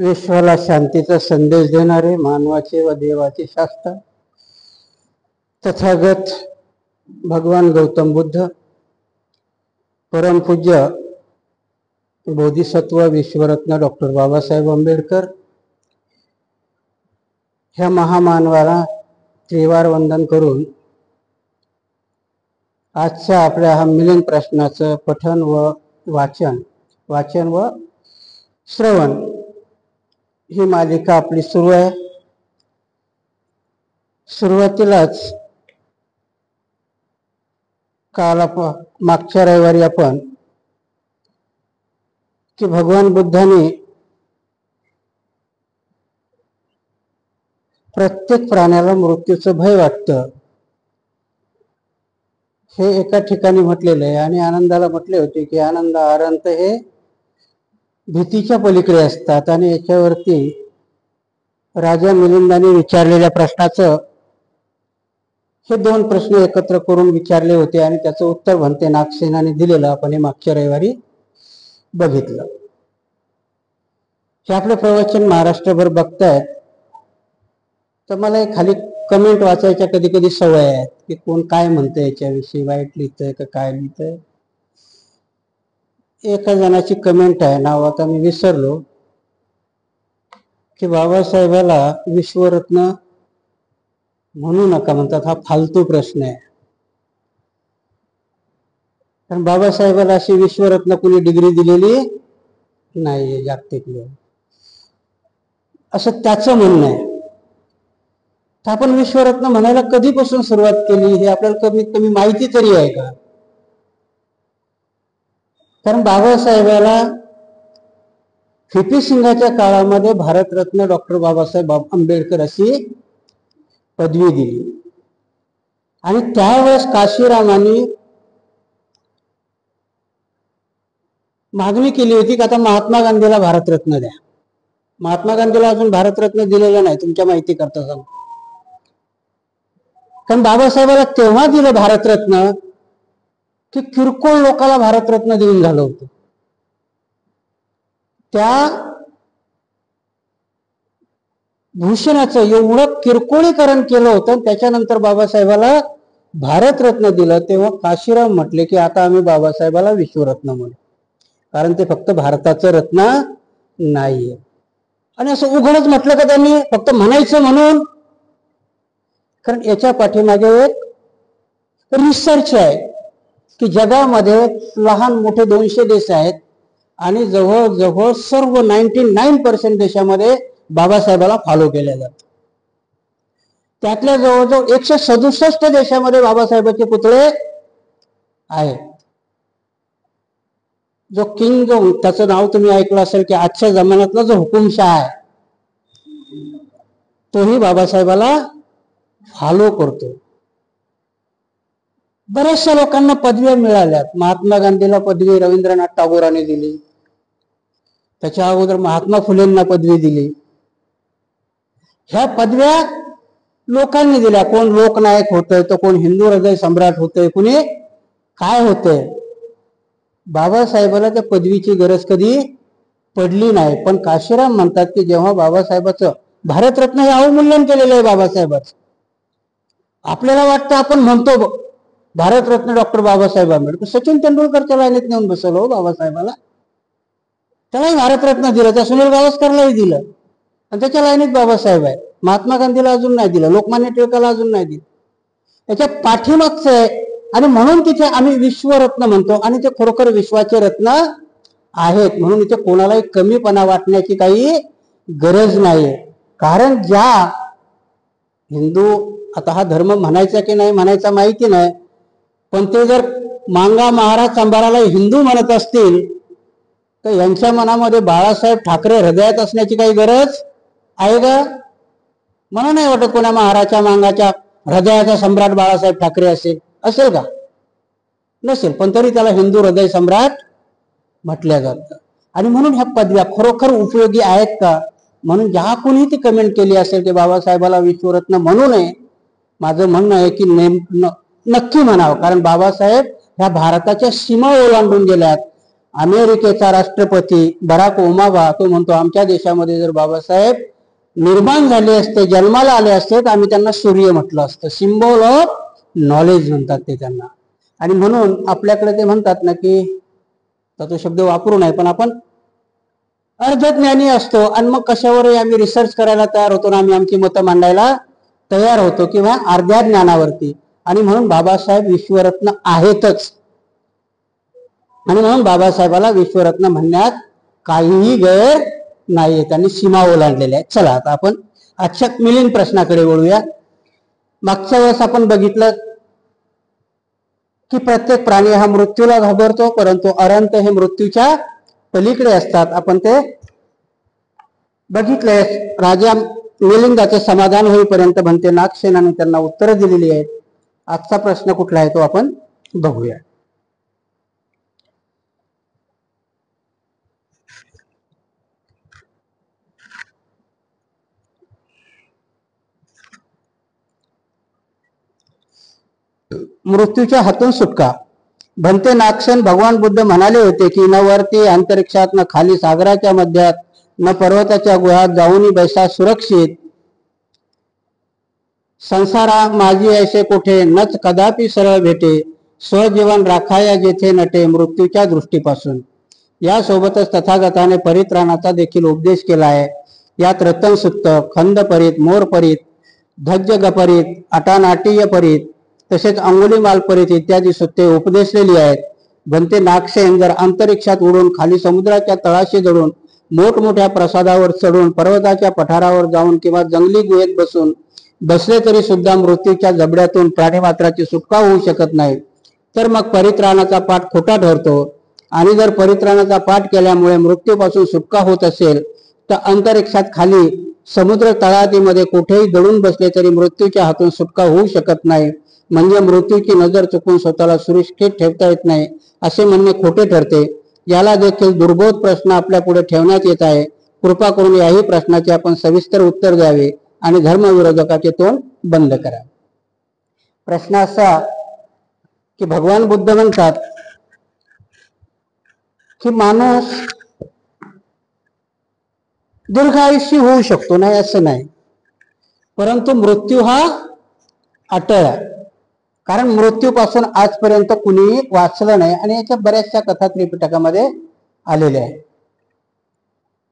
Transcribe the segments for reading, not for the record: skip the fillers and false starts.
विश्वाला शांतीचा संदेश देणारे मानवाचे व देवाचे शास्त्र तथागत भगवान गौतम बुद्ध, परमपूज्य बोधिसत्व विश्वरत्न डॉक्टर बाबासाहेब आंबेडकर ह्या महामानवाला त्रिवार वंदन करून आजच्या आपल्या हा मिलन प्रश्नाचं पठन व वाचन व श्रवण ही मालिका आपली सुरू आहे. सुरुवातीलाच काल मागच्या रविवारी आपण की भगवान बुद्धांनी प्रत्येक प्राण्याला मृत्यूचं भय वाटतं हे एका ठिकाणी म्हटलेलं आहे आणि आनंदाला म्हटले होते की आनंद आरंत हे भीतीच्या पलीकडे असतात. आणि याच्यावरती राजा मिलिंदाने विचारलेल्या प्रश्नाचं हे दोन प्रश्न एकत्र करून विचारले होते आणि त्याचं उत्तर भंते नागसेनाने दिलेलं आपण हे मागच्या रविवारी बघितलं. हे आपलं प्रवचन महाराष्ट्रभर बघतायत तर मला एक खाली कमेंट वाचायच्या कधी कधी सवय आहेत की कोण काय म्हणतंय याच्याविषयी, वाईट लिहितंय का काय लिहितंय. एका जणाची कमेंट आहे, नाव आता मी विसरलो, की बाबासाहेबाला विश्वरत्न म्हणू नका म्हणतात. हा फालतू प्रश्न आहे, कारण बाबासाहेबाला अशी विश्वरत्न कुणी डिग्री दिलेली नाहीये जागतिक लेवल, असं त्याचं म्हणणं आहे. तर आपण विश्वरत्न म्हणायला कधीपासून सुरुवात केली हे आपल्याला कमीत कमी माहिती तरी आहे का? कारण बाबासाहेबाला व्ही.पी. सिंगाच्या काळामध्ये भारतरत्न डॉक्टर बाबासाहेब आंबेडकर अशी पदवी दिली आणि त्यावेळेस काशीरामांनी मागणी केली होती की आता महात्मा गांधीला भारतरत्न द्या. महात्मा गांधीला अजून भारतरत्न दिलेलं नाही, तुमच्या माहिती करता सांग. कारण बाबासाहेबाला तेव्हा दिलं भारतरत्न की किरकोळ लोकांना भारतरत्न देऊन झालं होतं. त्या भूषणाचं एवढं किरकोळीकरण केलं होतं. त्याच्यानंतर बाबासाहेबाला भारतरत्न दिलं तेव्हा काशीराम म्हटले की आता आम्ही बाबासाहेबाला विश्वरत्न म्हणू, कारण ते फक्त भारताचं रत्न नाहीये. आणि असं उघडच म्हटलं का त्यांनी फक्त म्हणायचं म्हणून? कारण याच्या पाठीमागे एक रिसर्च आहे की जगामध्ये लहान मोठे 200 देश आहेत आणि जवळजवळ सर्व 99% देशामध्ये बाबासाहेबाला फॉलो केल्या जातं. त्यातल्या जवळजवळ 167 देशामध्ये बाबासाहेबांचे पुतळे आहेत. जो किंग जो त्याचं नाव तुम्ही ऐकलं असेल की आजच्या जमान्यातला जो हुकुमशाह आहे तोही बाबासाहेबाला फॉलो करतो. बऱ्याचशा लोकांना पदव्या मिळाल्यात. महात्मा गांधीला पदवी रवींद्रनाथ टागोरांनी दिली, त्याच्या अगोदर महात्मा फुलेंना पदवी दिली. ह्या पदव्या लोकांनी दिल्या. कोण लोकनायक होतंय तर कोण हिंदू हृदय सम्राट होतंय, कुणी काय होतंय. बाबासाहेबाला त्या पदवीची गरज कधी पडली नाही. पण काशीराम म्हणतात की जेव्हा बाबासाहेबाचं भारतरत्न हे अवमूल्यन केलेलं आहे बाबासाहेबाचं. आपल्याला वाटतं आपण म्हणतो भारतरत्न डॉक्टर बाबासाहेब आंबेडकर, सचिन तेंडुलकरच्या लाईनीत नेऊन बसवलं हो बाबासाहेबाला. त्यालाही भारतरत्न दिलं, त्या सुनील गावस्करलाही दिलं आणि त्याच्या लाईनीत बाबासाहेब आहे. महात्मा गांधीला अजून नाही दिलं, लोकमान्य टिळकाला अजून नाही दिलं. याच्या पाठीमागचं आहे आणि म्हणून तिथे आम्ही विश्वरत्न म्हणतो आणि ते खरोखर विश्वाचे रत्न आहेत. म्हणून इथे कोणालाही कमीपणा वाटण्याची काही गरज नाही. कारण ज्या हिंदू, आता हा धर्म म्हणायचा की नाही म्हणायचा माहिती नाही, पण ते जर मांगा महाराज सांबाराला हिंदू म्हणत असतील तर यांच्या मनामध्ये बाळासाहेब ठाकरे हृदयात असण्याची काही गरज आहे का? मला नाही वाटत कोणा महाराजच्या मांगाच्या हृदयाचा सम्राट बाळासाहेब ठाकरे असेल का? नसेल. पण तरी त्याला हिंदू हृदय सम्राट म्हटल्या जातं. आणि म्हणून ह्या पदव्या खरोखर उपयोगी आहेत का? म्हणून ज्या कोणी ती कमेंट केली असेल की बाबासाहेबाला विश्वरत्न म्हणू नये, माझं म्हणणं आहे की नक्की म्हणावं. कारण बाबासाहेब ह्या भारताच्या सीमा ओलांडून गेल्यात. अमेरिकेचा राष्ट्रपती बराक ओबामा तो म्हणतो आमच्या देशामध्ये जर बाबासाहेब निर्माण झाले असते, जन्माला आले असते, तर आम्ही त्यांना सूर्य म्हटलं असतं. सिम्बॉल ऑफ नॉलेज म्हणतात ते त्यांना. आणि म्हणून आपल्याकडे ते म्हणतात ना की तो शब्द वापरू नये, पण आपण अर्धज्ञानी असतो आणि मग कशावरही आम्ही रिसर्च करायला तयार होतो ना, आम्ही आमची मतं मांडायला तयार होतो किंवा अर्ध्या ज्ञानावरती. आणि म्हणून बाबासाहेब विश्वरत्न आहेतच. आणि म्हणून बाबासाहेबाला विश्वरत्न म्हणण्यात काहीही गैर नाहीये. त्यांनी सीमा ओलांडलेल्या आहेत. चला आता आपण आजच्या मिलिंद प्रश्नाकडे वळूया. मागच्या वेळेस आपण बघितलं की प्रत्येक प्राणी हा मृत्यूला घाबरतो, परंतु अनंत हे मृत्यूच्या पलीकडे असतात. आपण ते बघितले. राजा मिलिंदाचे समाधान होईपर्यंत म्हणते नागसेनाने त्यांना उत्तरं दिलेली आहेत. आजचा प्रश्न कुठला आहे तो आपण बघूया. मृत्यूच्या हातून सुटका. भंते नागसेन भगवान बुद्ध म्हणाले होते की न वरती अंतरिक्षात, न खाली सागराच्या मध्यात, न पर्वताच्या गुहात जाऊनी बैसा सुरक्षित. संसारा माझी ऐसे कोठे, नच कदापि सरळ भेटे. स्वजीवन राखाया जेथे नटे, मृत्यूच्या दृष्टीपासून. यासोबतच तथागताने परित्राणाचा देखील उपदेश केला आहे. यात रतन सुत्त, खंद परीत, मोर परीत, धज्ज गपरीत, अटानाटीय परीत, तसेच अंगुलीमाल परीत इत्यादी सुत्ते उपदेशलेली आहेत. भंते नागसेन जर अंतरिक्षात उडून, खाली समुद्राच्या तळाशी जडून, मोठमोठ्या प्रसादावर चढून, पर्वताच्या पठारावर जाऊन किंवा जंगली गुहेत बसले तरी सुद्धा मृत्यूच्या जबड्यातून प्राणिमात्राची सुटका होऊ शकत नाही. तर मग परित्राणाचा पाठ खोटा ठरतो. आणि जर परित्राणाचा पाठ केल्यामुळे मृत्यूपासून सुटका होत असेल तर अंतरिक्षात, खाली समुद्र तळातीमध्ये कुठेही दडून बसले तरी मृत्यूच्या हातून सुटका होऊ शकत नाही. म्हणजे मृत्यूची नजर चुकून स्वतःला सुरक्षित ठेवता येत नाही असे म्हणणे खोटे ठरते. याला देखील दुर्बोध प्रश्न आपल्या पुढे ठेवण्यात येत आहे. कृपा करून याही प्रश्नाचे आपण सविस्तर उत्तर द्यावे आणि धर्मविरोधकाचे तोंड बंद करा. प्रश्न असा की भगवान बुद्ध म्हणतात की माणूस दीर्घायुषी होऊ शकतो, नाही असं नाही, परंतु मृत्यू हा अटळ आहे. कारण मृत्यूपासून आजपर्यंत कुणीही वाचलं नाही आणि याच्या बऱ्याचशा कथा त्रिपिटकामध्ये आलेल्या आहेत.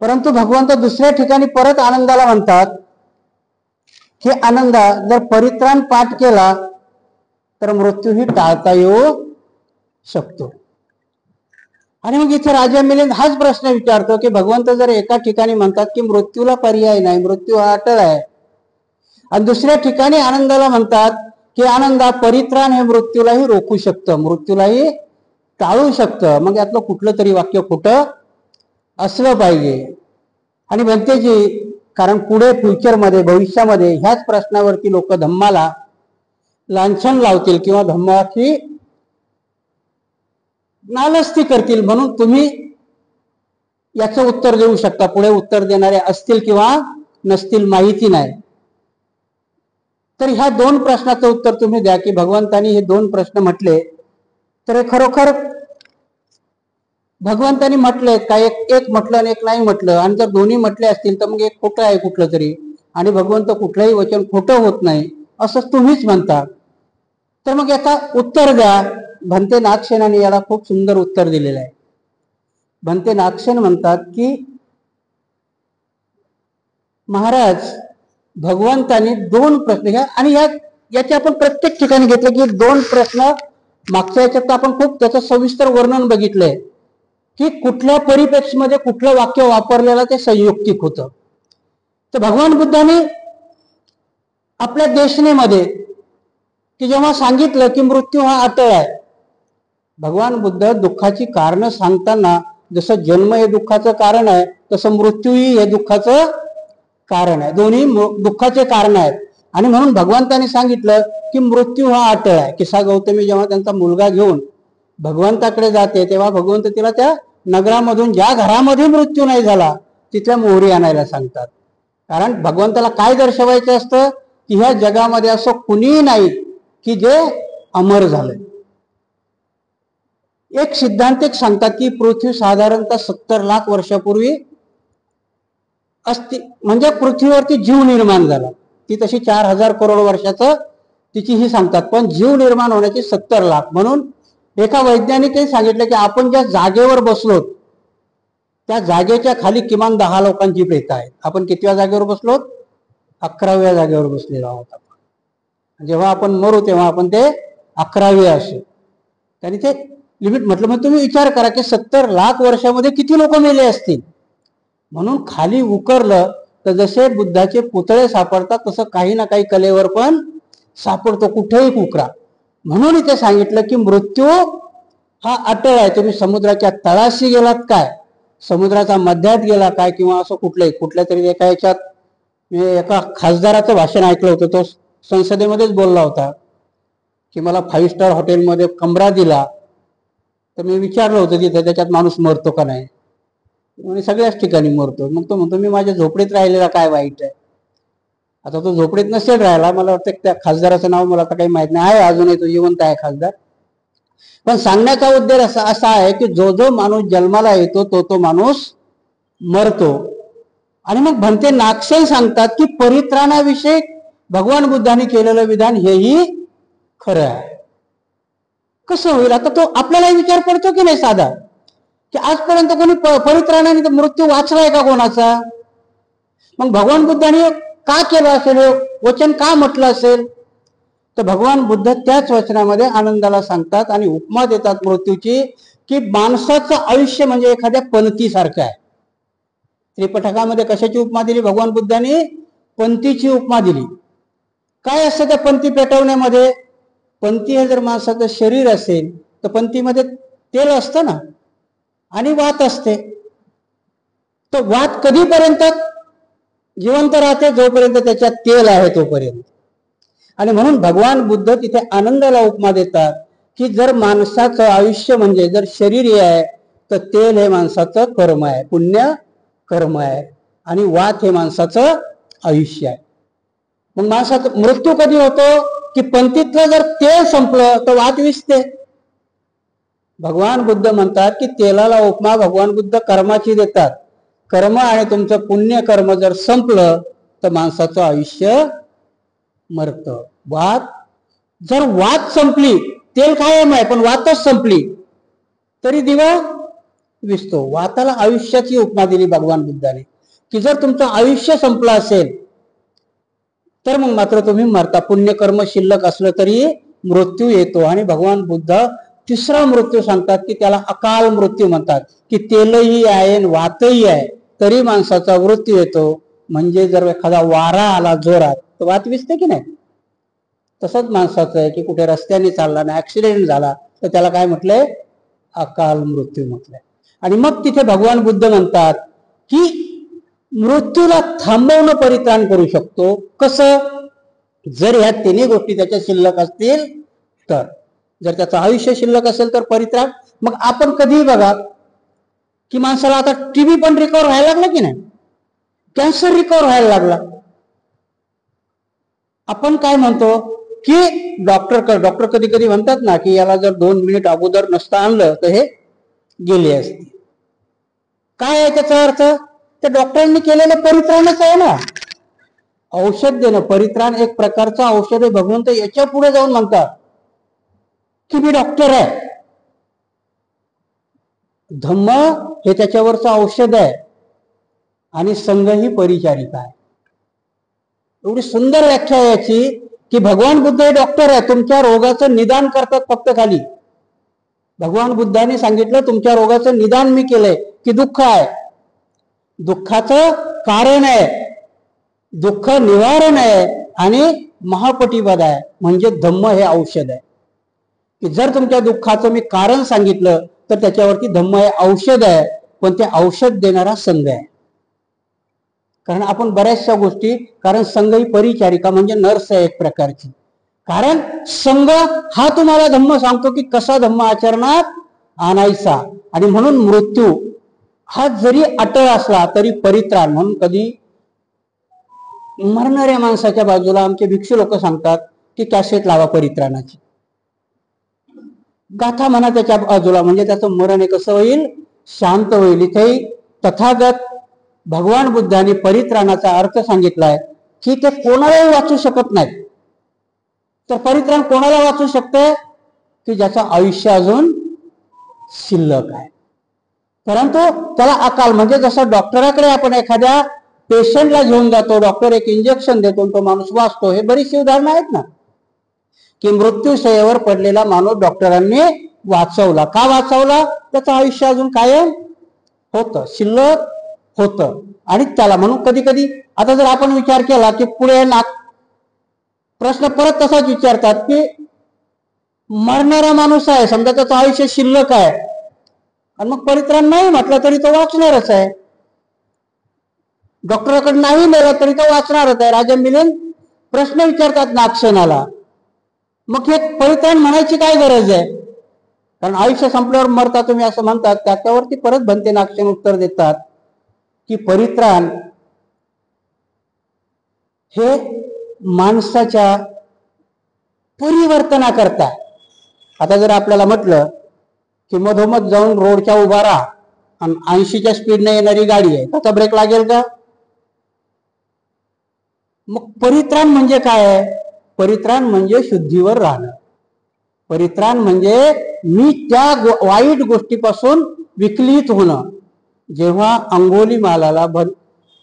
परंतु भगवंत दुसऱ्या ठिकाणी परत आनंदाला म्हणतात की आनंदा, जर परित्राण पाठ केला तर मृत्यूही टाळता येऊ शकतो. आणि मग इथे राजा मिलिंद हाच प्रश्न विचारतो की भगवंत जर एका ठिकाणी म्हणतात की मृत्यूला पर्याय नाही, मृत्यू हा अटळ आहे, आणि दुसऱ्या ठिकाणी आनंदाला म्हणतात की आनंदा, परित्राण हे मृत्यूलाही रोखू शकतं, मृत्यूलाही टाळू शकतं, मग यातलं कुठलं तरी वाक्य खोटं असलं पाहिजे. आणि म्हणते की कारण पुढे फ्युचरमध्ये, भविष्यामध्ये ह्याच प्रश्नावरती लोक धम्माला लांछन लावतील किंवा धम्माची नालस्ती करतील, म्हणून तुम्ही याचं उत्तर देऊ शकता. पुढे उत्तर देणारे असतील किंवा नसतील माहिती नाही. तर ह्या दोन प्रश्नाचं उत्तर तुम्ही द्या की भगवंतानी हे दोन प्रश्न म्हटले तर हे खरोखर भगवंतानी म्हटले का, एक म्हटलं आणि एक नाही म्हटलं, आणि जर दोन्ही म्हटले असतील तर मग एक खोटं आहे कुठलं तरी, आणि भगवंत कुठलंही वचन खोटं होत नाही असं तुम्हीच म्हणता. तर मग याचा उत्तर द्या. भंते नागसेनाने याला खूप सुंदर उत्तर दिलेलं आहे. भंते नागसेन म्हणतात की महाराज, भगवंतानी दोन प्रश्न घ्या, आणि याचे आपण प्रत्येक ठिकाणी घेतलं की दोन प्रश्न मागच्या याच्यात आपण खूप त्याचं सविस्तर वर्णन बघितलंय की कुठल्या परिप्रेक्षमध्ये कुठलं वाक्य वापरलेलं ते संयुक्तिक होतं. तर भगवान बुद्धाने आपल्या देशनेमध्ये की जेव्हा सांगितलं की मृत्यू हा अटळ आहे, भगवान बुद्ध दुःखाची कारण सांगताना जसं जन्म हे दुःखाचं कारण आहे तसं मृत्यूही हे दुःखाचं कारण आहे, दोन्ही दुःखाचे कारण आहेत. आणि म्हणून भगवंताने सांगितलं की मृत्यू हा अटळ आहे. किसा गौतमी जेव्हा त्यांचा मुलगा घेऊन भगवंताकडे जाते तेव्हा भगवंत तिला त्या नगरामधून, ज्या घरामध्ये मृत्यू नाही झाला, तिथल्या मोहरी आणायला सांगतात. कारण भगवंताला काय दर्शवायचं असतं की ह्या जगामध्ये असं कुणीही नाही की जे अमर झालंय. एक सिद्धांतिक सांगतात की पृथ्वी साधारणतः 70 लाख वर्षापूर्वी असती, म्हणजे पृथ्वीवरती जीव निर्माण झाला. ती तशी 4000 करोड वर्षाचं तिची ही सांगतात, पण जीव निर्माण होण्याची 70 लाख. म्हणून एका वैज्ञानिकही सांगितलं की आपण ज्या जागेवर बसलो त्या जागेच्या खाली किमान 10 लोकांची प्रेत आहेत. आपण कितव्या जागेवर बसलो? 11व्या जागेवर बसलेलो आहोत आपण. जेव्हा आपण मरू तेव्हा आपण ते 11वे असू. त्यांनी ते लिमिट म्हटलं. मग तुम्ही विचार करा की 70 लाख वर्षामध्ये किती लोक मेले असतील. म्हणून खाली उकरलं तर जसे बुद्धाचे पुतळे सापडतात तसं काही ना काही कलेवर पण सापडतो, कुठेही कुकरा. म्हणून इथे सांगितलं की मृत्यू हा अटळ आहे. तुम्ही समुद्राच्या तळाशी गेलात काय, समुद्राच्या मध्यात गेला काय, किंवा असं कुठल्या तरी एका याच्यात मी एका खासदाराचं भाषण ऐकलं होतं. तो संसदेमध्येच बोलला होता की मला 5 स्टार हॉटेलमध्ये कमरा दिला तर मी विचारलं होतं तिथे त्याच्यात माणूस मरतो का नाही. म्हणजे सगळ्याच ठिकाणी मरतो. मग तो म्हणतो मी माझ्या झोपडीत राहिलेला काय वाईट आहे. आता तो झोपडीत नसेल राहिला, मला वाटतं त्या खासदाराचं नाव मला आता काही माहित नाही, आहे अजूनही तो जिवंत आहे खासदार. पण सांगण्याचा उद्देश असा आहे की जो जो माणूस जन्माला येतो तो माणूस मरतो. आणि मग भंते नागसेन सांगतात की परित्राणाविषयी भगवान बुद्धांनी केलेलं विधान हेही खरं आहे. कसं होईल? आता तो आपल्यालाही विचार पडतो की नाही साधा, की आजपर्यंत कोणी परित्राणाने मृत्यू वाचलाय का कोणाचा? मग भगवान बुद्धांनी का केलं असेल, वचन का म्हटलं असेल? तर भगवान बुद्ध त्याच वचनामध्ये आनंदाला सांगतात आणि उपमा देतात मृत्यूची, की माणसाचं आयुष्य म्हणजे एखाद्या पंथीसारखं आहे. त्रिपिटकामध्ये कशाची उपमा दिली भगवान बुद्धांनी? पंथीची उपमा दिली. काय असतं त्या पंथी पेटवण्यामध्ये? पंथी हे जर माणसाचं शरीर असेल तर पंथीमध्ये तेल असतं ना, आणि वात असते. तो वात कधीपर्यंत जिवंत राहते? जोपर्यंत त्याच्यात तेल आहे तोपर्यंत. आणि म्हणून भगवान बुद्ध तिथे आनंदाला उपमा देतात की जर माणसाचं आयुष्य म्हणजे जर शरीर हे आहे तर तेल हे माणसाचं कर्म आहे, पुण्य कर्म आहे, आणि वात हे माणसाचं आयुष्य आहे. मग माणसाचा मृत्यू कधी होतो? की पंथीतलं जर तेल संपलं तर वात विसते. भगवान बुद्ध म्हणतात की तेलाला उपमा भगवान बुद्ध कर्माची देतात. कर्म आणि तुमचं पुण्य कर्म जर संपलं तर माणसाचं आयुष्य मरतं. जर वात संपली, तेल कायम आहे पण वातच संपली तरी दिवा विसतो. वाताला आयुष्याची उपमा दिली भगवान बुद्धाने, की जर तुमचं आयुष्य संपलं असेल तर मग मात्र तुम्ही मरता. पुण्यकर्म शिल्लक असलं तरी मृत्यू येतो. आणि भगवान बुद्ध तिसरा मृत्यू सांगतात की त्याला अकाल मृत्यू म्हणतात, की तेलही आहे वातही आहे तरी माणसाचा मृत्यू येतो. म्हणजे जर एखादा वारा आला जोरात तर वात विसते की नाही? तसंच माणसाचं आहे की कुठे रस्त्याने चालला ना, ऍक्सिडेंट झाला तर त्याला काय म्हटलंय? अकाल मृत्यू म्हटलंय. आणि मग तिथे भगवान बुद्ध म्हणतात की मृत्यूला थांबवणं परित्राण करू शकतो. कसं? जर ह्या तिन्ही गोष्टी त्याच्या शिल्लक असतील तर. जर त्याचं आयुष्य शिल्लक असेल तर परित्राण. मग आपण कधीही बघा की माणसाला आता टीबी पण रिकवर व्हायला लागला की नाही, कॅन्सर रिकवर व्हायला लागला. आपण काय म्हणतो की डॉक्टर कधी कधी म्हणतात ना की याला जर 2 मिनिट अगोदर नसतं आणलं तर हे गेले असते. काय आहे त्याचा अर्थ? ते डॉक्टरांनी केलेलं परित्राणच आहे ना. औषध देणं परित्राण एक प्रकारचं औषध आहे. भगवंत याच्या पुढे जाऊन म्हणतात की मी डॉक्टर आहे. धम्म हे त्याच्यावरचं औषध आहे आणि संघ ही परिचारिका आहे. एवढी सुंदर व्याख्या आहे याची की भगवान बुद्ध हे डॉक्टर आहे, तुमच्या रोगाचं निदान करतात. फक्त खाली भगवान बुद्धाने सांगितलं तुमच्या रोगाचं निदान मी केलंय, की दुःख आहे, दुःखाचं कारण आहे, दुःख निवारण आहे आणि महापटीपद आहे. म्हणजे धम्म हे औषध आहे. की जर तुमच्या दुःखाचं मी कारण सांगितलं तर त्याच्यावरती धम्म हे औषध आहे, पण ते औषध देणारा संघ आहे. कारण आपण बऱ्याचशा गोष्टी, कारण संघ ही परिचारिका म्हणजे नर्स आहे एक प्रकारची. कारण संघ हा तुम्हाला धम्म सांगतो की कसा धम्म आचरणात आणायचा. आणि म्हणून मृत्यू हा जरी अटळ असला तरी परित्राण. म्हणून कधी मरणाऱ्या माणसाच्या बाजूला आमचे भिक्षू लोक सांगतात की कॅसेट लावा परित्राणाची. गाथा म्हणा त्याच्या बाजूला, म्हणजे त्याचं मरण हे कसं होईल, शांत होईल. इथेही तथागत भगवान बुद्धांनी परित्राणाचा अर्थ सांगितलाय की ते कोणालाही वाचू शकत नाही. तर परित्राण कोणाला वाचू शकते, की ज्याचं आयुष्य अजून शिल्लक आहे. परंतु त्याला अकाल, म्हणजे जसं डॉक्टराकडे आपण एखाद्या पेशंटला घेऊन जातो, डॉक्टर एक इंजेक्शन देतो, तो माणूस वाचतो. हे बरीचशी उदाहरणं आहेत ना, की मृत्यूशय्येवर पडलेला माणूस डॉक्टरांनी वाचवला. का वाचवला, त्याचं आयुष्य अजून कायम होतं, शिल्लक होतं. आणि त्याला म्हणून कधी कधी आता जर आपण विचार केला की पुढे प्रश्न परत तसाच विचारतात की मरणारा माणूस आहे, समजा त्याचं आयुष्य शिल्लक आहे, आणि मग परित्राण नाही म्हटलं तरी तो वाचणारच आहे, डॉक्टराकडे नाही नेला तरी तो वाचणारच आहे. राजा मिलिंद प्रश्न विचारतात नागसेनाला, मग हे परित्राण म्हणायची काय गरज आहे, कारण आयुष्य संपल्यावर मरता तुम्ही असं म्हणतात. त्याच्यावरती परत भंते नागसेन उत्तर देतात की परित्राण हे माणसाच्या परिवर्तनाकरता. आता जर आपल्याला म्हटलं की मधोमध जाऊन रोडच्या उभा राहा आणि 80च्या स्पीडने येणारी गाडी आहे, त्याचा ब्रेक लागेल का? मग परित्राण म्हणजे काय आहे? परित्राण म्हणजे शुद्धीवर राहणं. परित्राण म्हणजे मी त्या वाईट गोष्टीपासून विकलित होणं. जेव्हा अंगुलीमालाला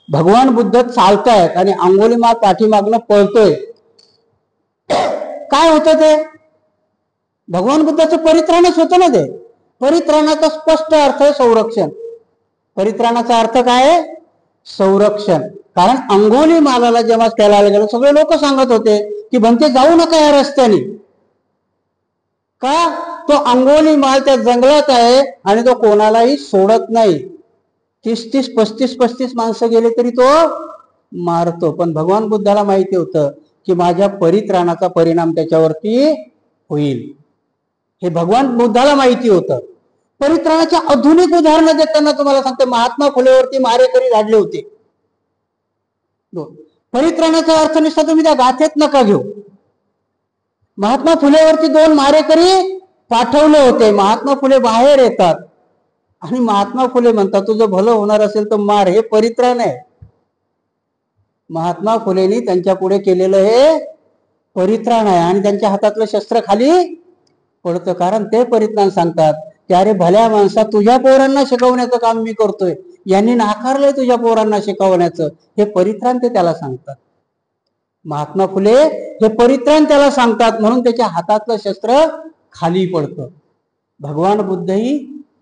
भगवान बुद्ध चालतायत आणि अंगुलीमाल पाठीमागनं पळतोय, काय होतं ते? भगवान बुद्धाचं परित्राणच होतं ना ते. परित्राणाचा स्पष्ट अर्थ आहे संरक्षण. परित्राणाचा अर्थ काय आहे? संरक्षण. कारण अंगुलीमालाला जेव्हा चालायला गेलं, सगळे लोक सांगत होते की भंते जाऊ नका या रस्त्याने. का? तो अंगुलीमाल त्या जंगलात आहे आणि तो कोणालाही सोडत नाही. 30-30, 35-35 माणसं गेले तरी तो मारतो. पण भगवान बुद्धाला माहिती होतं की माझ्या परित्राणाचा परिणाम त्याच्यावरती होईल. हे भगवान बुद्धाला माहिती होतं. परित्राणाच्या आधुनिक उदाहरणं देताना तुम्हाला सांगते, महात्मा फुलेवरती मारेकरी झाडले होते. परित्राणाचा अर्थ निष्ठा तुम्ही त्या गाथेत नका घेऊ. महात्मा फुलेवरती 2 मारेकरी पाठवले होते. महात्मा फुले बाहेर येतात आणि महात्मा फुले म्हणतात तुझं भलं होणार असेल तर मार. हे परित्राण आहे. महात्मा फुलेंनी त्यांच्या पुढे केलेलं हे परित्राण आहे. आणि त्यांच्या हातातलं शस्त्र खाली पडतं, कारण ते परित्राण सांगतात की अरे भल्या माणसा, तुझ्या पोरांना शिकवण्याचं काम मी करतोय, यांनी नाकारलंय तुझ्या पोरांना शिकवण्याचं. हे परित्राण ते त्याला सांगतात. महात्मा फुले हे परित्राण त्याला सांगतात, म्हणून त्याच्या हातातलं शस्त्र खाली पडतं. भगवान बुद्धही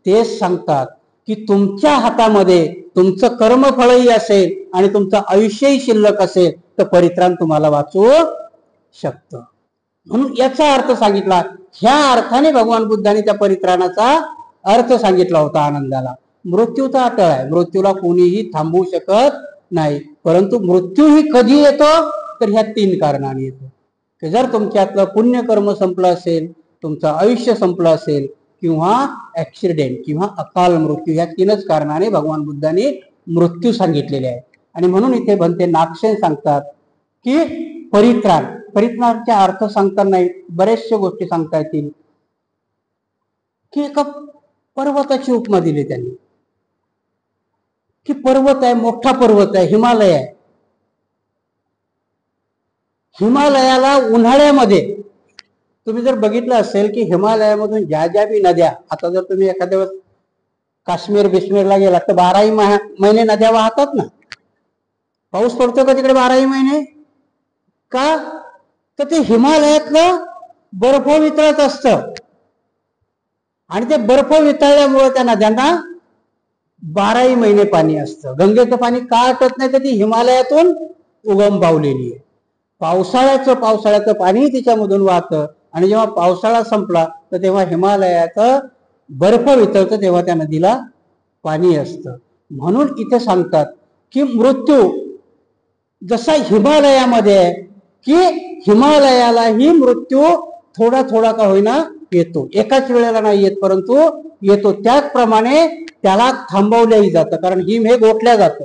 तेच सांगतात की तुमच्या हातामध्ये तुमचं कर्मफळही असेल आणि तुमचं आयुष्यही शिल्लक असेल तर परित्राण तुम्हाला वाचवू शकतं. म्हणून याचा अर्थ सांगितला. ह्या अर्थाने भगवान बुद्धांनी त्या परित्राणाचा अर्थ सांगितला होता आनंदाला. मृत्यू तर अटळ आहे, मृत्यूला कोणीही थांबवू शकत नाही. परंतु मृत्यू ही कधी येतो, तर ह्या 3 कारणाने येतो. की जर तुमच्यातलं पुण्यकर्म संपलं असेल, तुमचं आयुष्य संपलं असेल, किंवा ऍक्सिडेंट किंवा अकाल मृत्यू, ह्या 3च कारणाने भगवान बुद्धांनी मृत्यू सांगितलेले आहे. आणि म्हणून इथे भंते नागसेन सांगतात की परित्राण, परित्राणाचा अर्थ सांगताना बऱ्याचशा गोष्टी सांगता येतील. की एका पर्वताची उपमा दिली त्यांनी, की पर्वत आहे, मोठा पर्वत आहे, हिमालय आहे. हिमालयाला उन्हाळ्यामध्ये तुम्ही जर बघितलं असेल की हिमालयामधून ज्या ज्या बी नद्या, आता जर तुम्ही एखाद्या वेळेस काश्मीर बिश्मीरला गेला तर 12ही महिने नद्या वाहतात ना. पाऊस पडतो का तिकडे 12ही महिने? का? तर ते हिमालयातलं बर्फ वितळत असतं आणि ते बर्फ वितळल्यामुळे त्या नद्यांना 12ही महिने पाणी असतं. गंगेचं पाणी का आटत नाही, तर ती हिमालयातून उगम पावलेली आहे. पावसाळ्याचं पाणी तिच्यामधून वाहतं आणि जेव्हा पावसाळा संपला तर तेव्हा हिमालयाचं बर्फ वितळतं, तेव्हा त्या नदीला पाणी असतं. म्हणून इथे सांगतात की मृत्यू जसा हिमालयामध्ये आहे, की हिमालयालाही मृत्यू थोडा थोडा का होईना येतो, एकाच वेळेला नाही येत परंतु येतो. त्याचप्रमाणे त्याला थांबवल्याही जातं, कारण हिम हे गोठल्या जातं.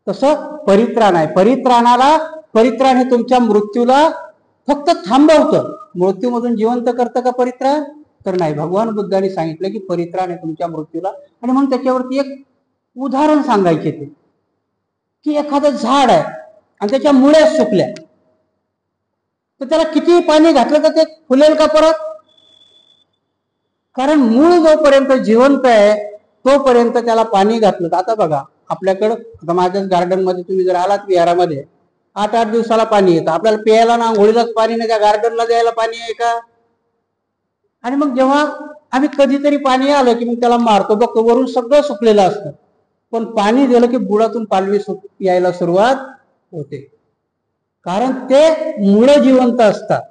तसं परित्राण आहे. परित्राण हे तुमच्या मृत्यूला फक्त थांबवतं. मृत्यूमधून जिवंत करतं का परित्राण? तर नाही, भगवान बुद्धांनी सांगितलं की परित्राण आहे तुमच्या मृत्यूला. आणि म्हणून त्याच्यावरती एक उदाहरण सांगायचे ते, की एखादं झाड आहे आणि त्याच्या मुळ्या सुकल्या, तर त्याला किती पाणी घातलं तर ते फुलेल का परत? कारण मूळ जोपर्यंत जिवंत आहे तोपर्यंत त्याला पाणी घातलं. आता बघा आपल्याकडं, आता माझ्याच गार्डन मध्ये तुम्ही जर आलात विहारामध्ये, 8-8 दिवसाला पाणी येतं. आपल्याला प्यायला ना आंघोळीलाच पाणी नाही, त्या गार्डनला द्यायला पाणी आहे का? आणि मग जेव्हा आम्ही कधीतरी पाणी आलं की मग त्याला मारतो, बघतो वरून सगळं सुकलेलं असतं, पण पाणी दिलं की बुडातून पालवी यायला सुरुवात होते, कारण ते मुळं जिवंत असतात.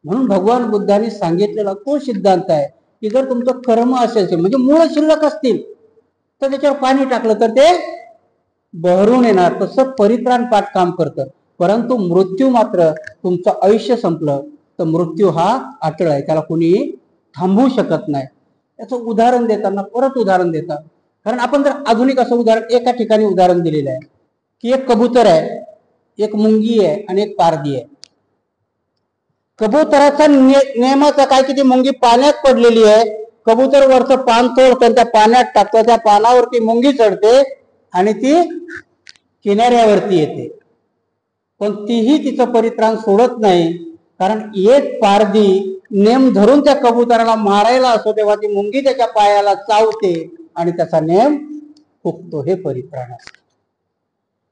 म्हणून भगवान बुद्धांनी सांगितलेला तो सिद्धांत आहे की जर तुमचं कर्म असेल, म्हणजे मुळं शिल्लक असतील, तर त्याच्यावर पाणी टाकलं तर ते बहरून येणार. तसं परित्राण पाठ काम करतं. परंतु मृत्यू मात्र, तुमचं आयुष्य संपलं तर मृत्यू हा अटळ आहे, त्याला कोणी थांबवू शकत नाही. याचं उदाहरण देताना परत उदाहरण देतात. कारण आपण जर आधुनिक असं उदाहरण एका ठिकाणी उदाहरण दिलेलं आहे की एक कबूतर आहे, एक मुंगी आहे आणि एक पारधी आहे. कबुतराचा नियमाचा काय की ती मुंगी पाण्यात पडलेली आहे, कबूतर वरचं पान तोडतं त्या पाण्यात टाकतं, त्या पानावरती मुंगी चढते आणि ती किनाऱ्यावरती येते, पण तीही तिचं परित्राण सोडत नाही. कारण एक पारधी नेम धरून त्या कबुतराला मारायला असतो तेव्हा ती मुंगी त्याच्या पायाला चावते आणि त्याचा नेम फुकतो. हे परित्राण असतं.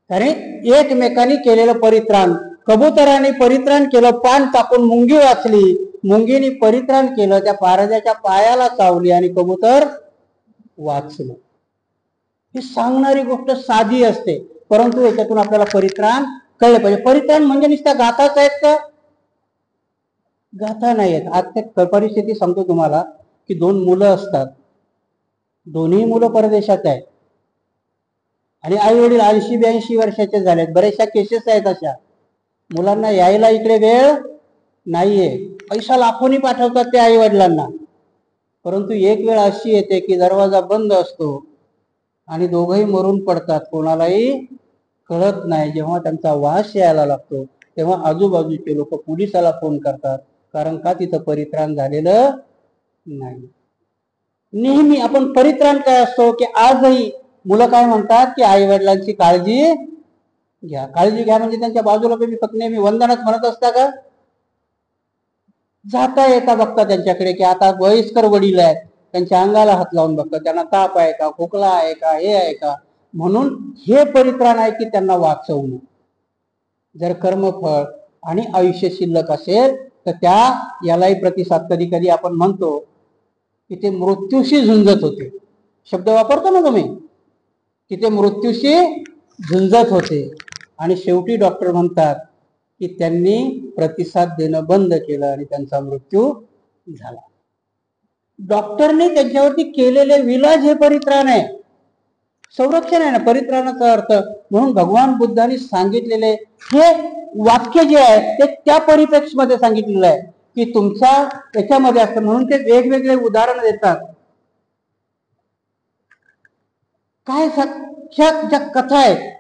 कारण एकमेकांनी केलेलं परित्राण, कबुतराने परित्राण केलं, पान टाकून मुंगी वाचली, मुंगीने परित्राण केलं, त्या पारध्याच्या पायाला चावली आणि कबूतर वाचलं. ही सांगणारी गोष्ट साधी असते, परंतु याच्यातून आपल्याला परित्राण कळलं पाहिजे. परित्राण म्हणजे नुसत्या गाथाच आहेत का? गाथा नाही आहेत. आज त्या परिस्थिती सांगतो तुम्हाला की 2 मुलं असतात, दोन्ही मुलं परदेशात आहेत आणि आई वडील 80-82 वर्षाचे झालेत. बऱ्याचशा केसेस आहेत अशा. मुलांना यायला इकडे वेळ नाहीये, पैसा लाखोनी पाठवतात ते आई वडिलांना, परंतु एक वेळ अशी येते की दरवाजा बंद असतो आणि दोघंही मरून पडतात, कोणालाही कळत नाही. जेव्हा त्यांचा वास यायला लागतो तेव्हा आजूबाजूचे लोक पोलिसाला फोन करतात, कारण का तिथं परित्राण झालेलं नाही. नेहमी आपण परित्राण काय असतो की आजही मुलं काय म्हणतात की आई वडिलांची काळजी घ्या. काळजी घ्या म्हणजे त्यांच्या बाजूला तुम्ही फक्त नेहमी वंदनाच म्हणत असता का? जाता येता बघता त्यांच्याकडे की आता वयस्कर वडील आहेत, त्यांच्या अंगाला हात लावून बघतात, त्यांना ताप आहे का, खोकला आहे का, हे आहे का. म्हणून हे परित्राण आहे की त्यांना वाचवणं. जर कर्मफळ आणि आयुष्य शिल्लक असेल तर त्या यालाही प्रतिसाद कधी कधी आपण म्हणतो की ते मृत्यूशी झुंजत होते. शब्द वापरतो ना तुम्ही की ते मृत्यूशी झुंजत होते आणि शेवटी डॉक्टर म्हणतात की त्यांनी प्रतिसाद देणं बंद केलं आणि त्यांचा मृत्यू झाला. डॉक्टरने त्यांच्यावरती केलेले विलाज हे परित्राण आहे, संरक्षण आहे ना परित्राणाचा अर्थ. म्हणून भगवान बुद्धांनी सांगितलेले हे वाक्य जे आहे ते त्या परिप्रेक्षमध्ये सांगितलेलं आहे की तुमच्या याच्यामध्ये असतं. म्हणून ते वेगवेगळे उदाहरण देतात. काय ज्या कथा आहेत